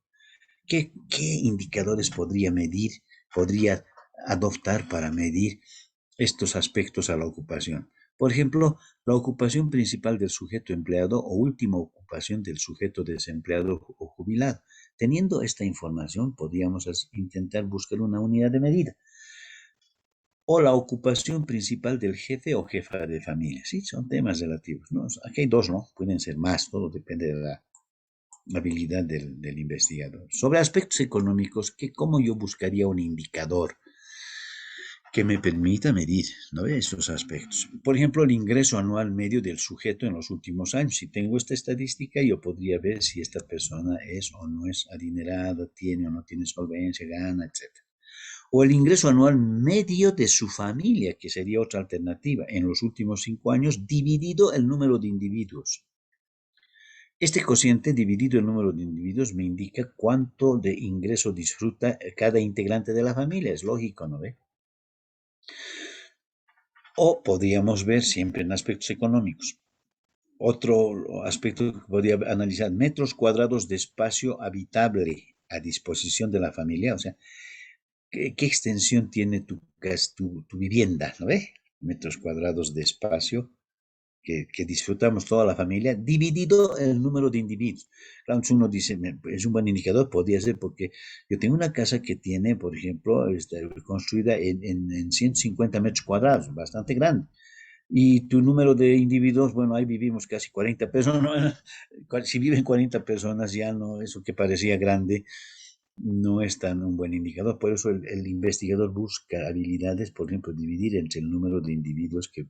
¿Qué indicadores podría medir, podría adoptar para medir estos aspectos a la ocupación? Por ejemplo, la ocupación principal del sujeto empleado o última ocupación del sujeto desempleado o jubilado. Teniendo esta información, podríamos intentar buscar una unidad de medida. o la ocupación principal del jefe o jefa de familia. Sí, son temas relativos, ¿no? Aquí hay dos, ¿no? Pueden ser más, todo depende de la habilidad del investigador. Sobre aspectos económicos, ¿cómo yo buscaría un indicador que me permita medir, ¿no?, esos aspectos? Por ejemplo, el ingreso anual medio del sujeto en los últimos años. Si tengo esta estadística, yo podría ver si esta persona es o no es adinerada, tiene o no tiene solvencia, gana, etc. O el ingreso anual medio de su familia, que sería otra alternativa, en los últimos 5 años, dividido el número de individuos. Este cociente dividido el número de individuos me indica cuánto de ingreso disfruta cada integrante de la familia. Es lógico, ¿no ve? O podríamos ver siempre en aspectos económicos. Otro aspecto que podría analizar: metros cuadrados de espacio habitable a disposición de la familia. O sea, ¿qué extensión tiene tu vivienda? ¿No ve? Metros cuadrados de espacio que disfrutamos toda la familia, dividido el número de individuos. Claro, uno dice, es un buen indicador, podría ser, porque yo tengo una casa que tiene, por ejemplo, construida en 150 metros cuadrados, bastante grande. Y tu número de individuos, bueno, ahí vivimos casi 40 personas, ¿no? Si viven 40 personas, ya no, eso que parecía grande, no es tan un buen indicador. Por eso el investigador busca habilidades, por ejemplo, dividir entre el número de individuos que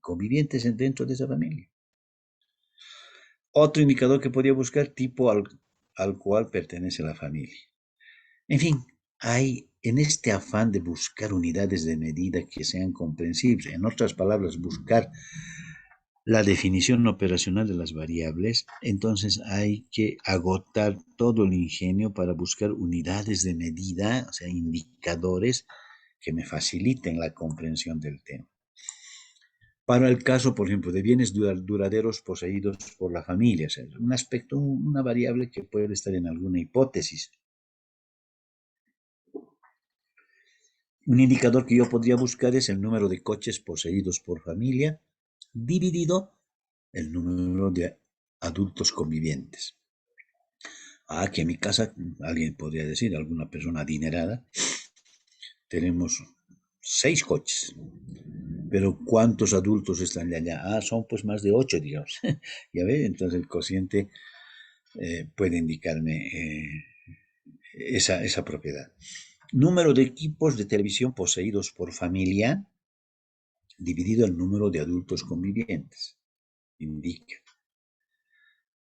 convivientes dentro de esa familia. Otro indicador que podría buscar: tipo al cual pertenece la familia. En fin, hay en este afán de buscar unidades de medida que sean comprensibles, en otras palabras, buscar la definición operacional de las variables, entonces hay que agotar todo el ingenio para buscar unidades de medida, o sea, indicadores que me faciliten la comprensión del tema. Para el caso, por ejemplo, de bienes duraderos poseídos por la familia, o sea, un aspecto, una variable que puede estar en alguna hipótesis. Un indicador que yo podría buscar es el número de coches poseídos por familia dividido el número de adultos convivientes. Que en mi casa, alguien podría decir, alguna persona adinerada, tenemos 6 coches. Pero ¿cuántos adultos están allá? Son pues más de 8, digamos. Ya ve, entonces el cociente puede indicarme esa propiedad. Número de equipos de televisión poseídos por familia dividido el número de adultos convivientes. Indica.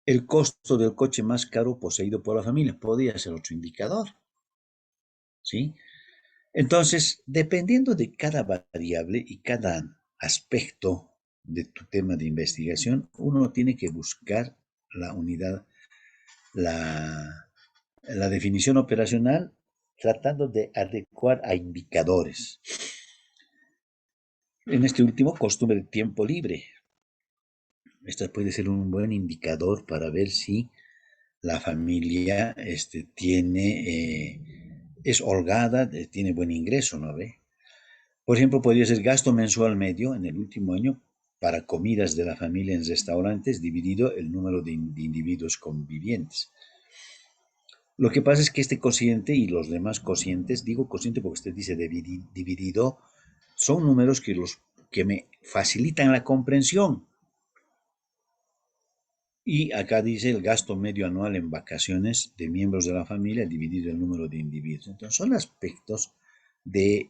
El costo del coche más caro poseído por la familia podría ser otro indicador. ¿Sí? Entonces, dependiendo de cada variable y cada aspecto de tu tema de investigación, uno tiene que buscar la unidad, la definición operacional, tratando de adecuar a indicadores. En este último, costumbre de tiempo libre. Esta puede ser un buen indicador para ver si la familia es holgada, tiene buen ingreso, ¿no ve? Por ejemplo, podría ser gasto mensual medio en el último año para comidas de la familia en restaurantes dividido el número de individuos convivientes. Lo que pasa es que este cociente y los demás cocientes, digo cociente porque usted dice dividido, son números que me facilitan la comprensión. Y acá dice el gasto medio anual en vacaciones de miembros de la familia dividido el número de individuos. Entonces son aspectos de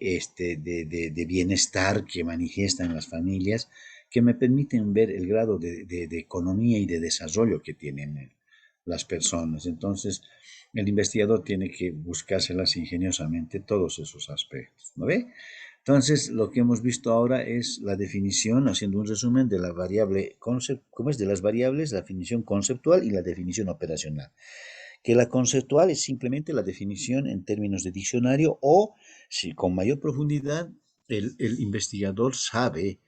bienestar que manifiestan las familias, que me permiten ver el grado de economía y de desarrollo que tienen las personas. Entonces el investigador tiene que buscárselas ingeniosamente todos esos aspectos, ¿no ve? Entonces, lo que hemos visto ahora es la definición, haciendo un resumen de la variable ¿cómo es? De las variables, la definición conceptual y la definición operacional. Que la conceptual es simplemente la definición en términos de diccionario, o si con mayor profundidad el investigador sabe,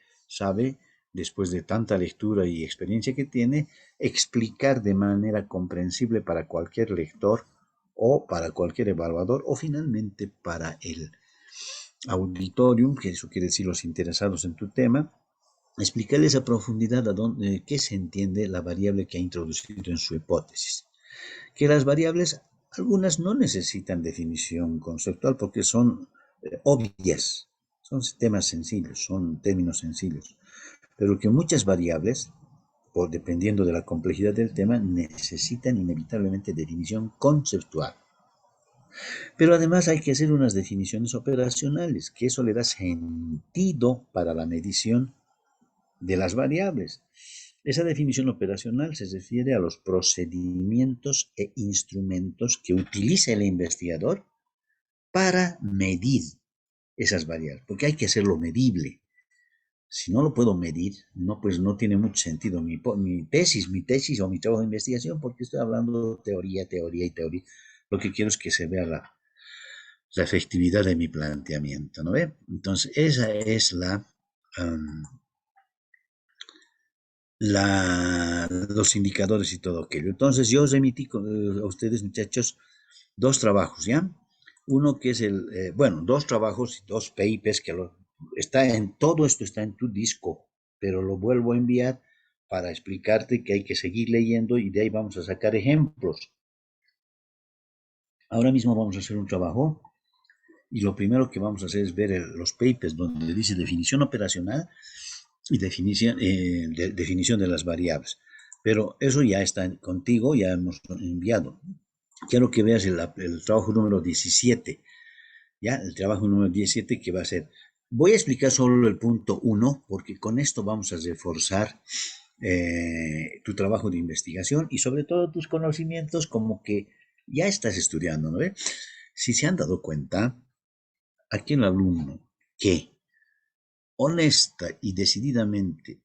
después de tanta lectura y experiencia que tiene, explicar de manera comprensible para cualquier lector o para cualquier evaluador, o finalmente para el auditorium, que eso quiere decir los interesados en tu tema, explicarles a profundidad qué se entiende la variable que ha introducido en su hipótesis. Que las variables, algunas no necesitan definición conceptual porque son obvias, Son temas sencillos, son términos sencillos, pero que muchas variables, dependiendo de la complejidad del tema, necesitan inevitablemente definición conceptual. Pero además hay que hacer unas definiciones operacionales, que eso le da sentido para la medición de las variables. Esa definición operacional se refiere a los procedimientos e instrumentos que utiliza el investigador para medir esas variables, porque hay que hacerlo medible. Si no lo puedo medir, no, pues no tiene mucho sentido mi tesis o mi trabajo de investigación, porque estoy hablando de teoría, teoría y teoría. Lo que quiero es que se vea la efectividad de mi planteamiento, ¿no ve? Entonces, esa es los indicadores y todo aquello. Entonces, yo os emití a ustedes, muchachos, dos trabajos, ¿ya? Uno que es dos trabajos y dos papers que todo esto está en tu disco, pero lo vuelvo a enviar para explicarte que hay que seguir leyendo y de ahí vamos a sacar ejemplos. Ahora mismo vamos a hacer un trabajo y lo primero que vamos a hacer es ver los papers donde dice definición operacional y definición de las variables. Pero eso ya está contigo, ya hemos enviado. Quiero que veas el trabajo número 17. ¿Ya? El trabajo número 17 que va a ser. Voy a explicar solo el punto 1 porque con esto vamos a reforzar tu trabajo de investigación y sobre todo tus conocimientos como que ya estás estudiando, ¿no? Si se han dado cuenta, aquí el alumno que honesta y decididamente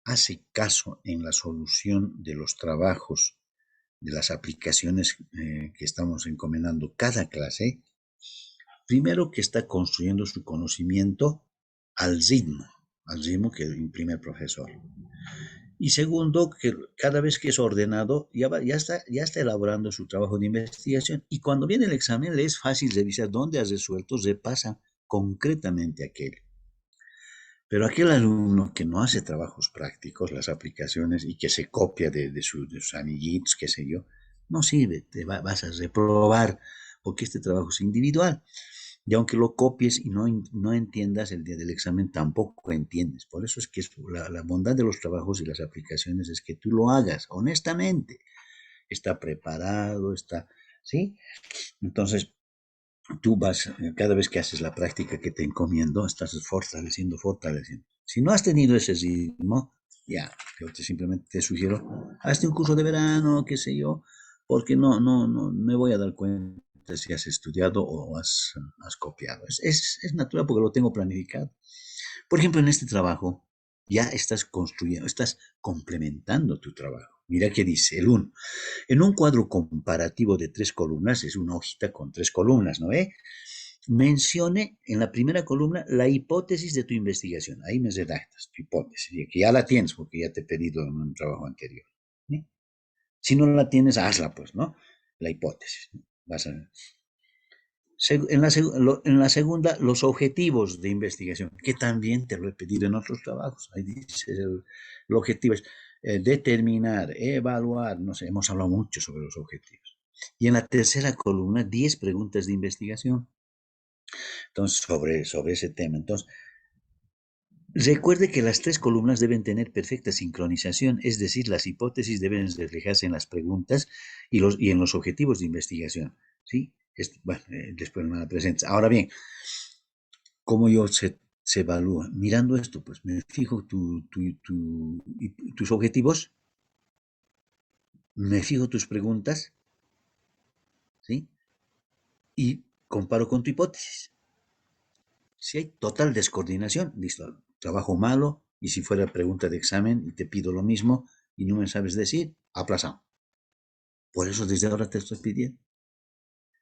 hace caso en la solución de los trabajos, de las aplicaciones que estamos encomendando cada clase, primero que está construyendo su conocimiento al ritmo que imprime el profesor. Y segundo, que cada vez que es ordenado, ya está elaborando su trabajo de investigación. Y cuando viene el examen, le es fácil revisar dónde has resuelto, repasa concretamente aquel. Pero aquel alumno que no hace trabajos prácticos, las aplicaciones, y que se copia de sus amiguitos, qué sé yo, no sirve, vas a reprobar, porque este trabajo es individual. Y aunque lo copies y no entiendas el día del examen, tampoco entiendes. Por eso es que la bondad de los trabajos y las aplicaciones es que tú lo hagas honestamente. Está preparado, ¿sí? Entonces, tú vas, cada vez que haces la práctica que te encomiendo, estás fortaleciendo. Si no has tenido ese ritmo, ya, yo simplemente te sugiero, hazte un curso de verano, qué sé yo, porque no me voy a dar cuenta si has estudiado o has copiado. Es natural porque lo tengo planificado. Por ejemplo, en este trabajo ya estás construyendo, estás complementando tu trabajo. Mira qué dice el 1. En un cuadro comparativo de 3 columnas, es una hojita con 3 columnas, ¿no ve? Mencione en la primera columna la hipótesis de tu investigación. Ahí me redactas tu hipótesis, que ya la tienes porque ya te he pedido en un trabajo anterior. ¿Sí? Si no la tienes, hazla, pues, ¿no? La hipótesis. Vas a ver. En la segunda, los objetivos de investigación, que también te lo he pedido en otros trabajos. Ahí dice, el objetivo es determinar, evaluar, no sé, hemos hablado mucho sobre los objetivos. Y en la tercera columna, 10 preguntas de investigación. Entonces, sobre ese tema. Entonces, recuerde que las 3 columnas deben tener perfecta sincronización, es decir, las hipótesis deben reflejarse en las preguntas y en los objetivos de investigación. ¿Sí? Bueno, después me la presentas. Ahora bien, ¿cómo se evalúa? Mirando esto, pues me fijo tus objetivos, me fijo tus preguntas, ¿sí? Y comparo con tu hipótesis. Si hay total descoordinación, listo, trabajo malo, y si fuera pregunta de examen y te pido lo mismo y no me sabes decir, aplazado. Por eso desde ahora te estoy pidiendo.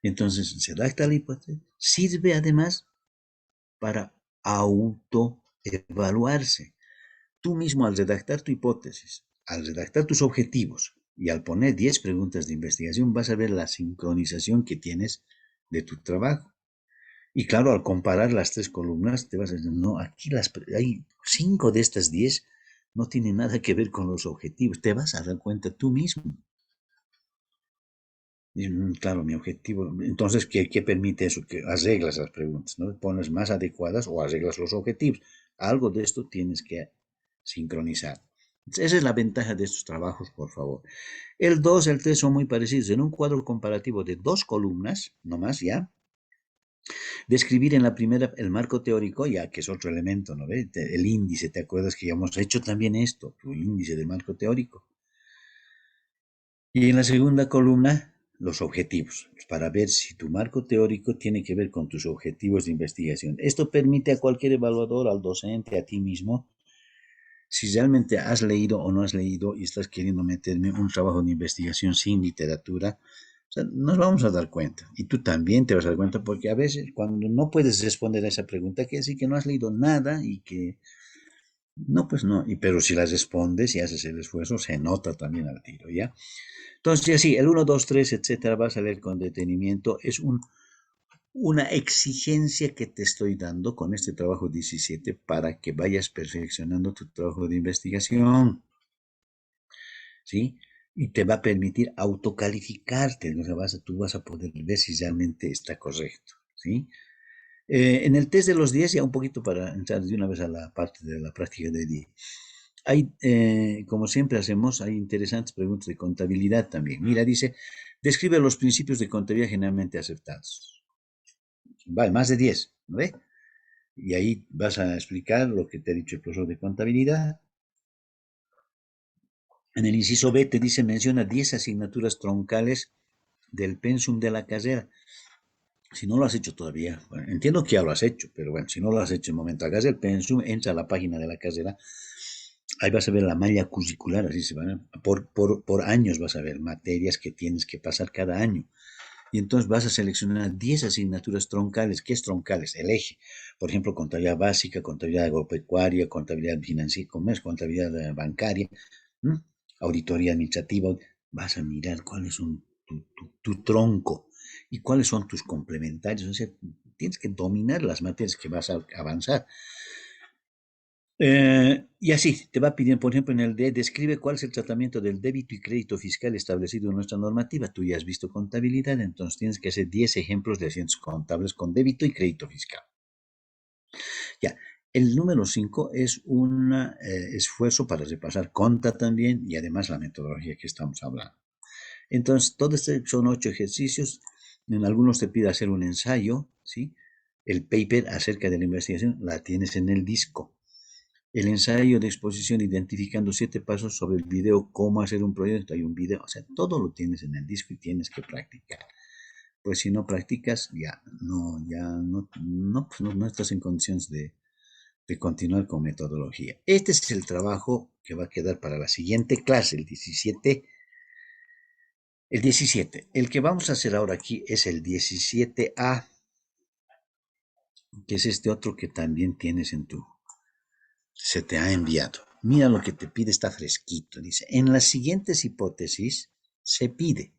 Entonces, se redacta la hipótesis, sirve además para autoevaluarse. Tú mismo al redactar tu hipótesis, al redactar tus objetivos y al poner 10 preguntas de investigación, vas a ver la sincronización que tienes de tu trabajo. Y claro, al comparar las 3 columnas, te vas a decir, no, aquí hay 5 de estas 10 no tienen nada que ver con los objetivos. Te vas a dar cuenta tú mismo. Claro, mi objetivo. Entonces, ¿qué permite eso? Que arreglas las preguntas, ¿no? Pones más adecuadas o arreglas los objetivos. Algo de esto tienes que sincronizar. Esa es la ventaja de estos trabajos, por favor. El 2, el 3 son muy parecidos. En un cuadro comparativo de 2 columnas, no más ya, describir en la primera el marco teórico, ya que es otro elemento, ¿no ves? El índice, ¿te acuerdas que ya hemos hecho también esto? El índice del marco teórico. Y en la segunda columna, los objetivos, para ver si tu marco teórico tiene que ver con tus objetivos de investigación. Esto permite a cualquier evaluador, al docente, a ti mismo, si realmente has leído o no has leído y estás queriendo meterme un trabajo de investigación sin literatura, o sea, nos vamos a dar cuenta. Y tú también te vas a dar cuenta porque a veces cuando no puedes responder a esa pregunta, quiere decir que no has leído nada y que no, pues no. Pero si la respondes y haces el esfuerzo, se nota también al tiro, ¿ya? Entonces, así, el 1, 2, 3, etcétera, vas a leer con detenimiento. Es una exigencia que te estoy dando con este trabajo 17 para que vayas perfeccionando tu trabajo de investigación, ¿sí? Y te va a permitir autocalificarte, o sea, tú vas a poder ver si realmente está correcto, ¿sí? En el test de los 10, ya un poquito para entrar de una vez a la parte de la práctica de día. Hay, como siempre hacemos, hay interesantes preguntas de contabilidad también. Mira, dice, describe los principios de contabilidad generalmente aceptados. Vale, más de 10, ¿no ve? Y ahí vas a explicar lo que te ha dicho el profesor de contabilidad. En el inciso B te dice, menciona 10 asignaturas troncales del pensum de la carrera. Si no lo has hecho todavía, bueno, entiendo que ya lo has hecho, pero bueno, si no lo has hecho en el momento, hagas el pensum, entra a la página de la carrera, ahí vas a ver la malla curricular, así se van, por años vas a ver materias que tienes que pasar cada año. Y entonces vas a seleccionar 10 asignaturas troncales. ¿Qué es troncales? El eje. Por ejemplo, contabilidad básica, contabilidad agropecuaria, contabilidad financiera, contabilidad bancaria, ¿m? Auditoría administrativa. Vas a mirar cuáles son tu tronco y cuáles son tus complementarios. O sea, tienes que dominar las materias que vas a avanzar. Y así, te va a pedir, por ejemplo, en el D, describe cuál es el tratamiento del débito y crédito fiscal establecido en nuestra normativa. Tú ya has visto contabilidad, entonces tienes que hacer 10 ejemplos de asientos contables con débito y crédito fiscal. Ya, el número 5 es un esfuerzo para repasar conta también y además la metodología que estamos hablando. Entonces, todos estos son 8 ejercicios. En algunos te pide hacer un ensayo, ¿sí? El paper acerca de la investigación la tienes en el disco. El ensayo de exposición identificando 7 pasos sobre el video, cómo hacer un proyecto, hay un video, o sea, todo lo tienes en el disco y tienes que practicar. Pues si no practicas, pues no estás en condiciones de continuar con metodología. Este es el trabajo que va a quedar para la siguiente clase, el 17. El 17. El que vamos a hacer ahora aquí es el 17A, que es este otro que también tienes se te ha enviado. Mira lo que te pide, está fresquito. Dice, en las siguientes hipótesis se pide,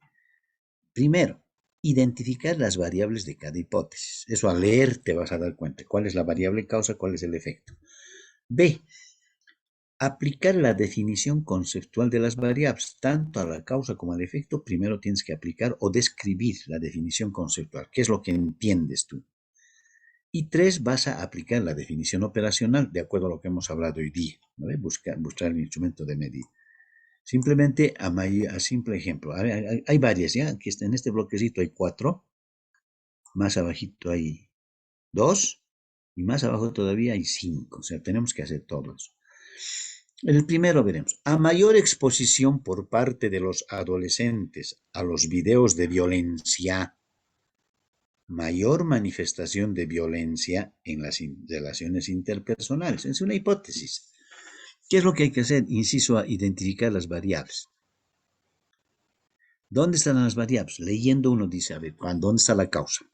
primero, identificar las variables de cada hipótesis. Eso al leer te vas a dar cuenta. ¿Cuál es la variable causa? ¿Cuál es el efecto? B, aplicar la definición conceptual de las variables, tanto a la causa como al efecto. Primero tienes que aplicar o describir la definición conceptual. ¿Qué es lo que entiendes tú? Y 3, vas a aplicar la definición operacional de acuerdo a lo que hemos hablado hoy día. ¿No? Buscar el instrumento de medida. Simplemente a simple ejemplo. Hay varias, ¿ya? Aquí en este bloquecito hay 4. Más abajito hay 2. Y más abajo todavía hay 5. O sea, tenemos que hacer todos. El primero veremos. A mayor exposición por parte de los adolescentes a los videos de violencia, mayor manifestación de violencia en las relaciones interpersonales. Es una hipótesis. ¿Qué es lo que hay que hacer? Inciso a identificar las variables. ¿Dónde están las variables? Leyendo uno dice, a ver, ¿dónde está la causa?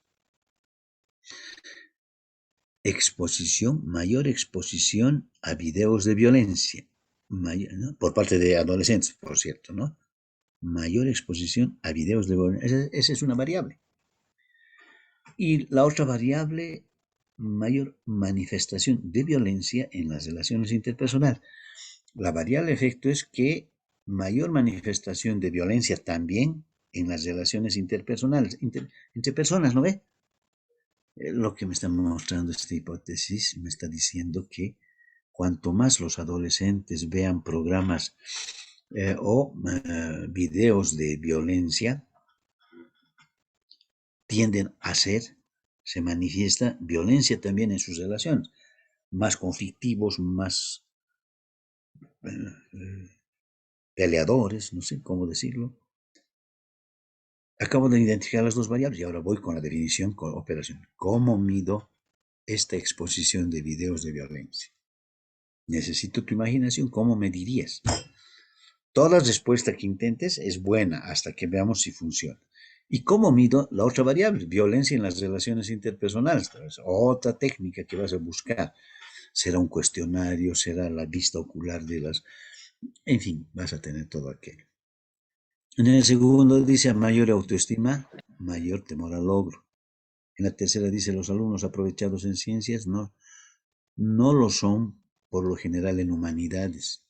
Mayor exposición a videos de violencia, ¿no? Por parte de adolescentes, por cierto, ¿no? Mayor exposición a videos de violencia. Esa es una variable. Y la otra variable, mayor manifestación de violencia en las relaciones interpersonales. La variable efecto es que mayor manifestación de violencia también en las relaciones interpersonales, entre personas, ¿no ve? Lo que me está mostrando esta hipótesis me está diciendo que cuanto más los adolescentes vean programas o videos de violencia, tienden a ser, se manifiesta violencia también en sus relaciones, más conflictivos, más peleadores, no sé cómo decirlo. Acabo de identificar las dos variables y ahora voy con la definición con operación. ¿Cómo mido esta exposición de videos de violencia? Necesito tu imaginación. ¿Cómo medirías? Toda respuesta que intentes es buena hasta que veamos si funciona. ¿Y cómo mido la otra variable? Violencia en las relaciones interpersonales. Otra técnica que vas a buscar. Será un cuestionario, será la vista ocular de las... En fin, vas a tener todo aquello. En el segundo dice mayor autoestima, mayor temor al logro. En la tercera dice los alumnos aprovechados en ciencias no lo son por lo general en humanidades.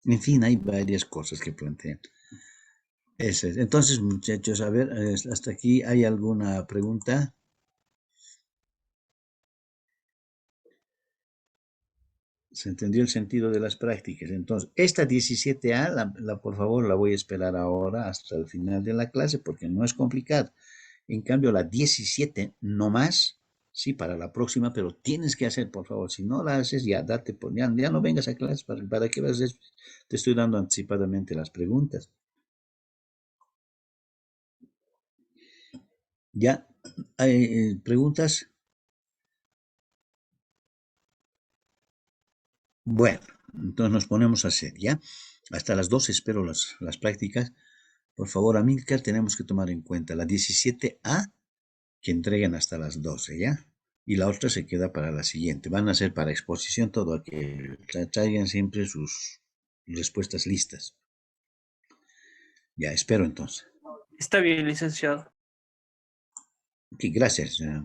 En fin, hay varias cosas que plantean. Entonces, muchachos, a ver, hasta aquí hay alguna pregunta. Se entendió el sentido de las prácticas. Entonces, esta 17A, por favor, la voy a esperar ahora hasta el final de la clase porque no es complicado. En cambio, la 17, no más, sí, para la próxima, pero tienes que hacer, por favor. Si no la haces, ya date, ya no vengas a clase. ¿Para qué vas a hacer? Te estoy dando anticipadamente las preguntas. ¿Ya? ¿Hay preguntas? Bueno, entonces nos ponemos a hacer, ¿ya? Hasta las 12 espero las prácticas. Por favor, Amílcar, tenemos que tomar en cuenta la 17A que entreguen hasta las 12, ¿ya? Y la otra se queda para la siguiente. Van a ser para exposición todo aquello. Traigan siempre sus respuestas listas. Ya, espero entonces. Está bien, licenciado. Ok, gracias, señora.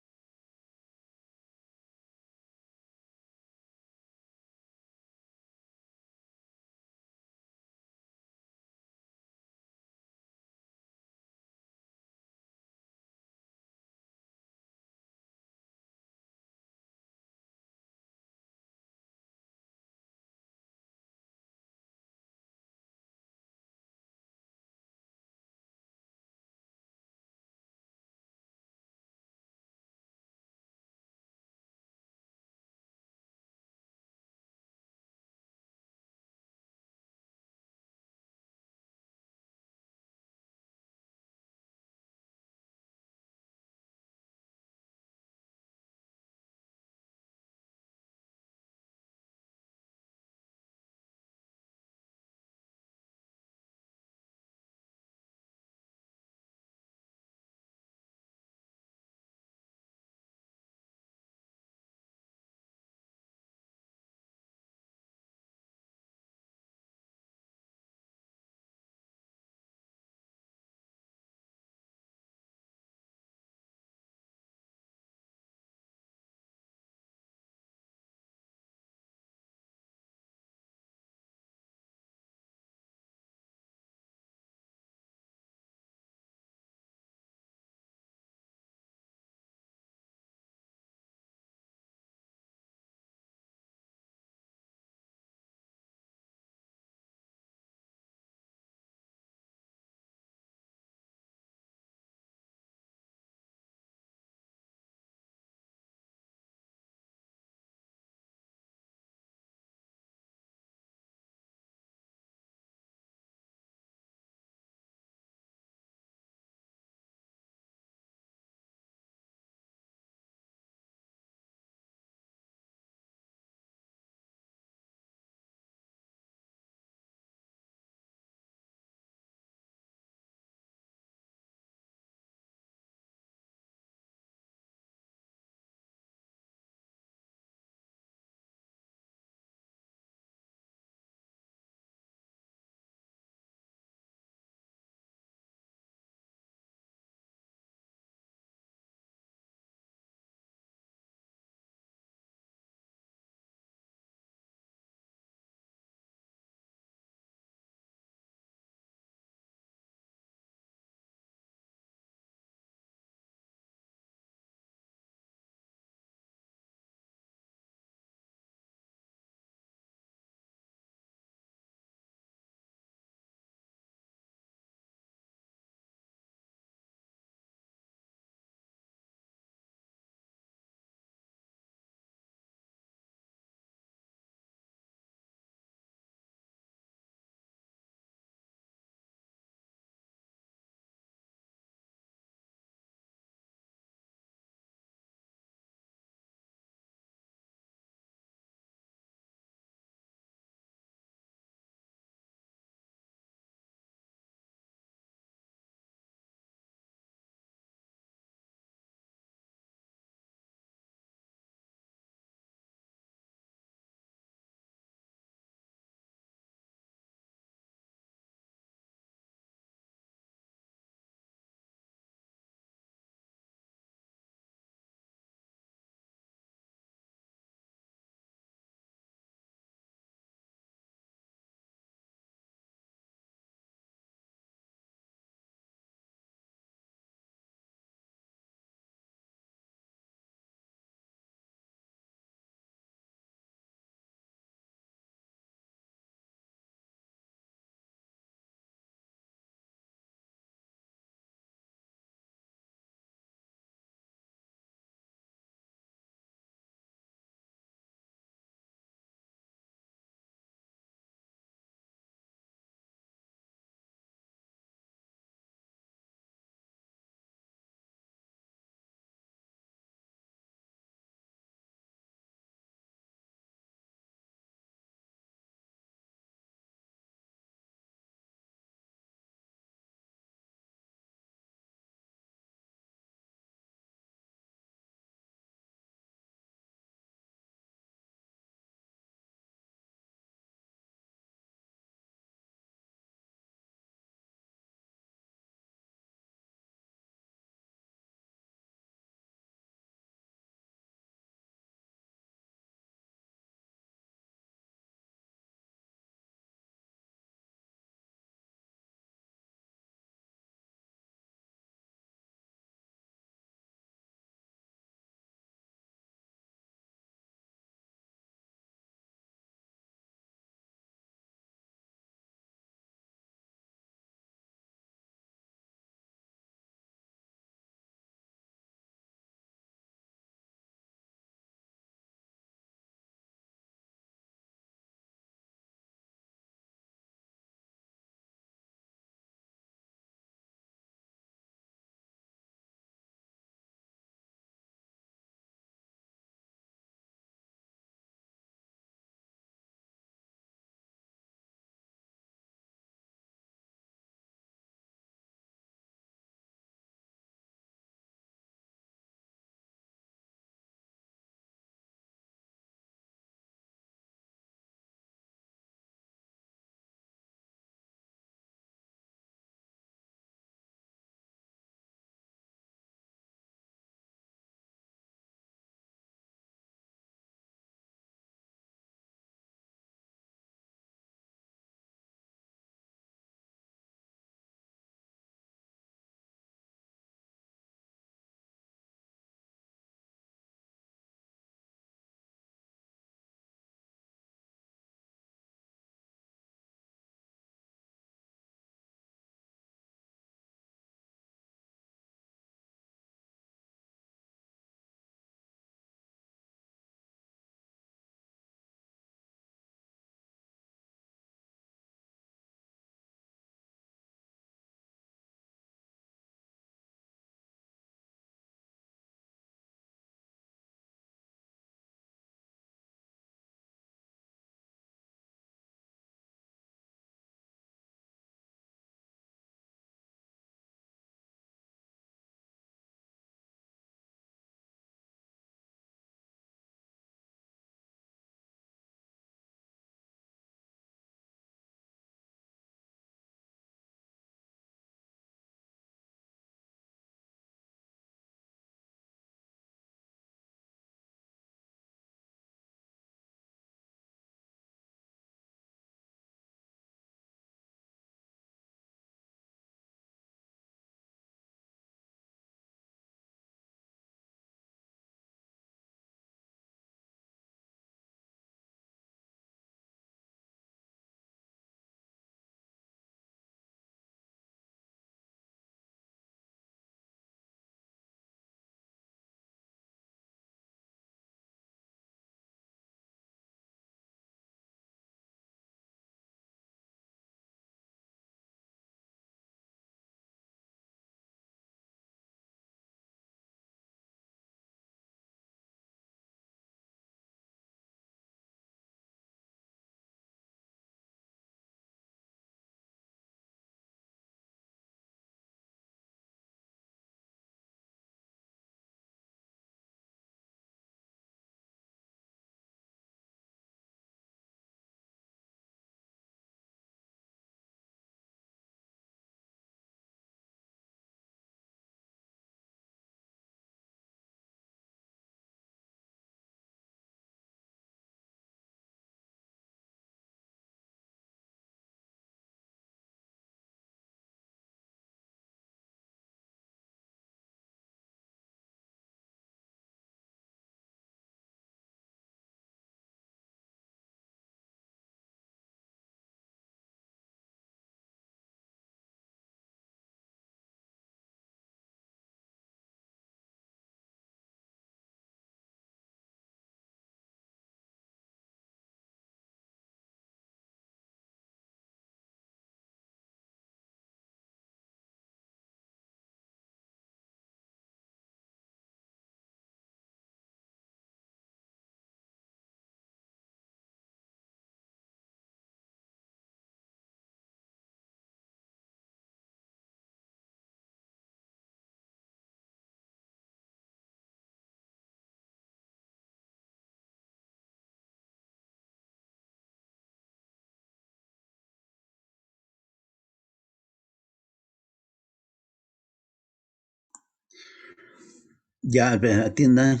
Ya, atiendan.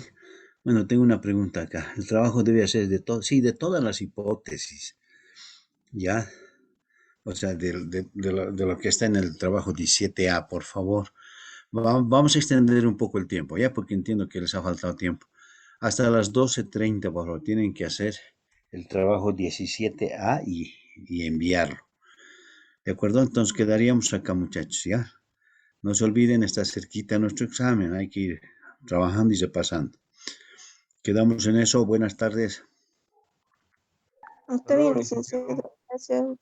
Bueno, tengo una pregunta acá. El trabajo debe ser de todo, sí, de todas las hipótesis, ¿ya? O sea, de lo que está en el trabajo 17A, por favor. Vamos a extender un poco el tiempo, ¿ya? Porque entiendo que les ha faltado tiempo. Hasta las 12:30, por favor, tienen que hacer el trabajo 17A y enviarlo. ¿De acuerdo? Entonces quedaríamos acá, muchachos, ¿ya? No se olviden, está cerquita nuestro examen, hay que ir trabajando y repasando. Quedamos en eso. Buenas tardes. Está bien, licenciado. Gracias.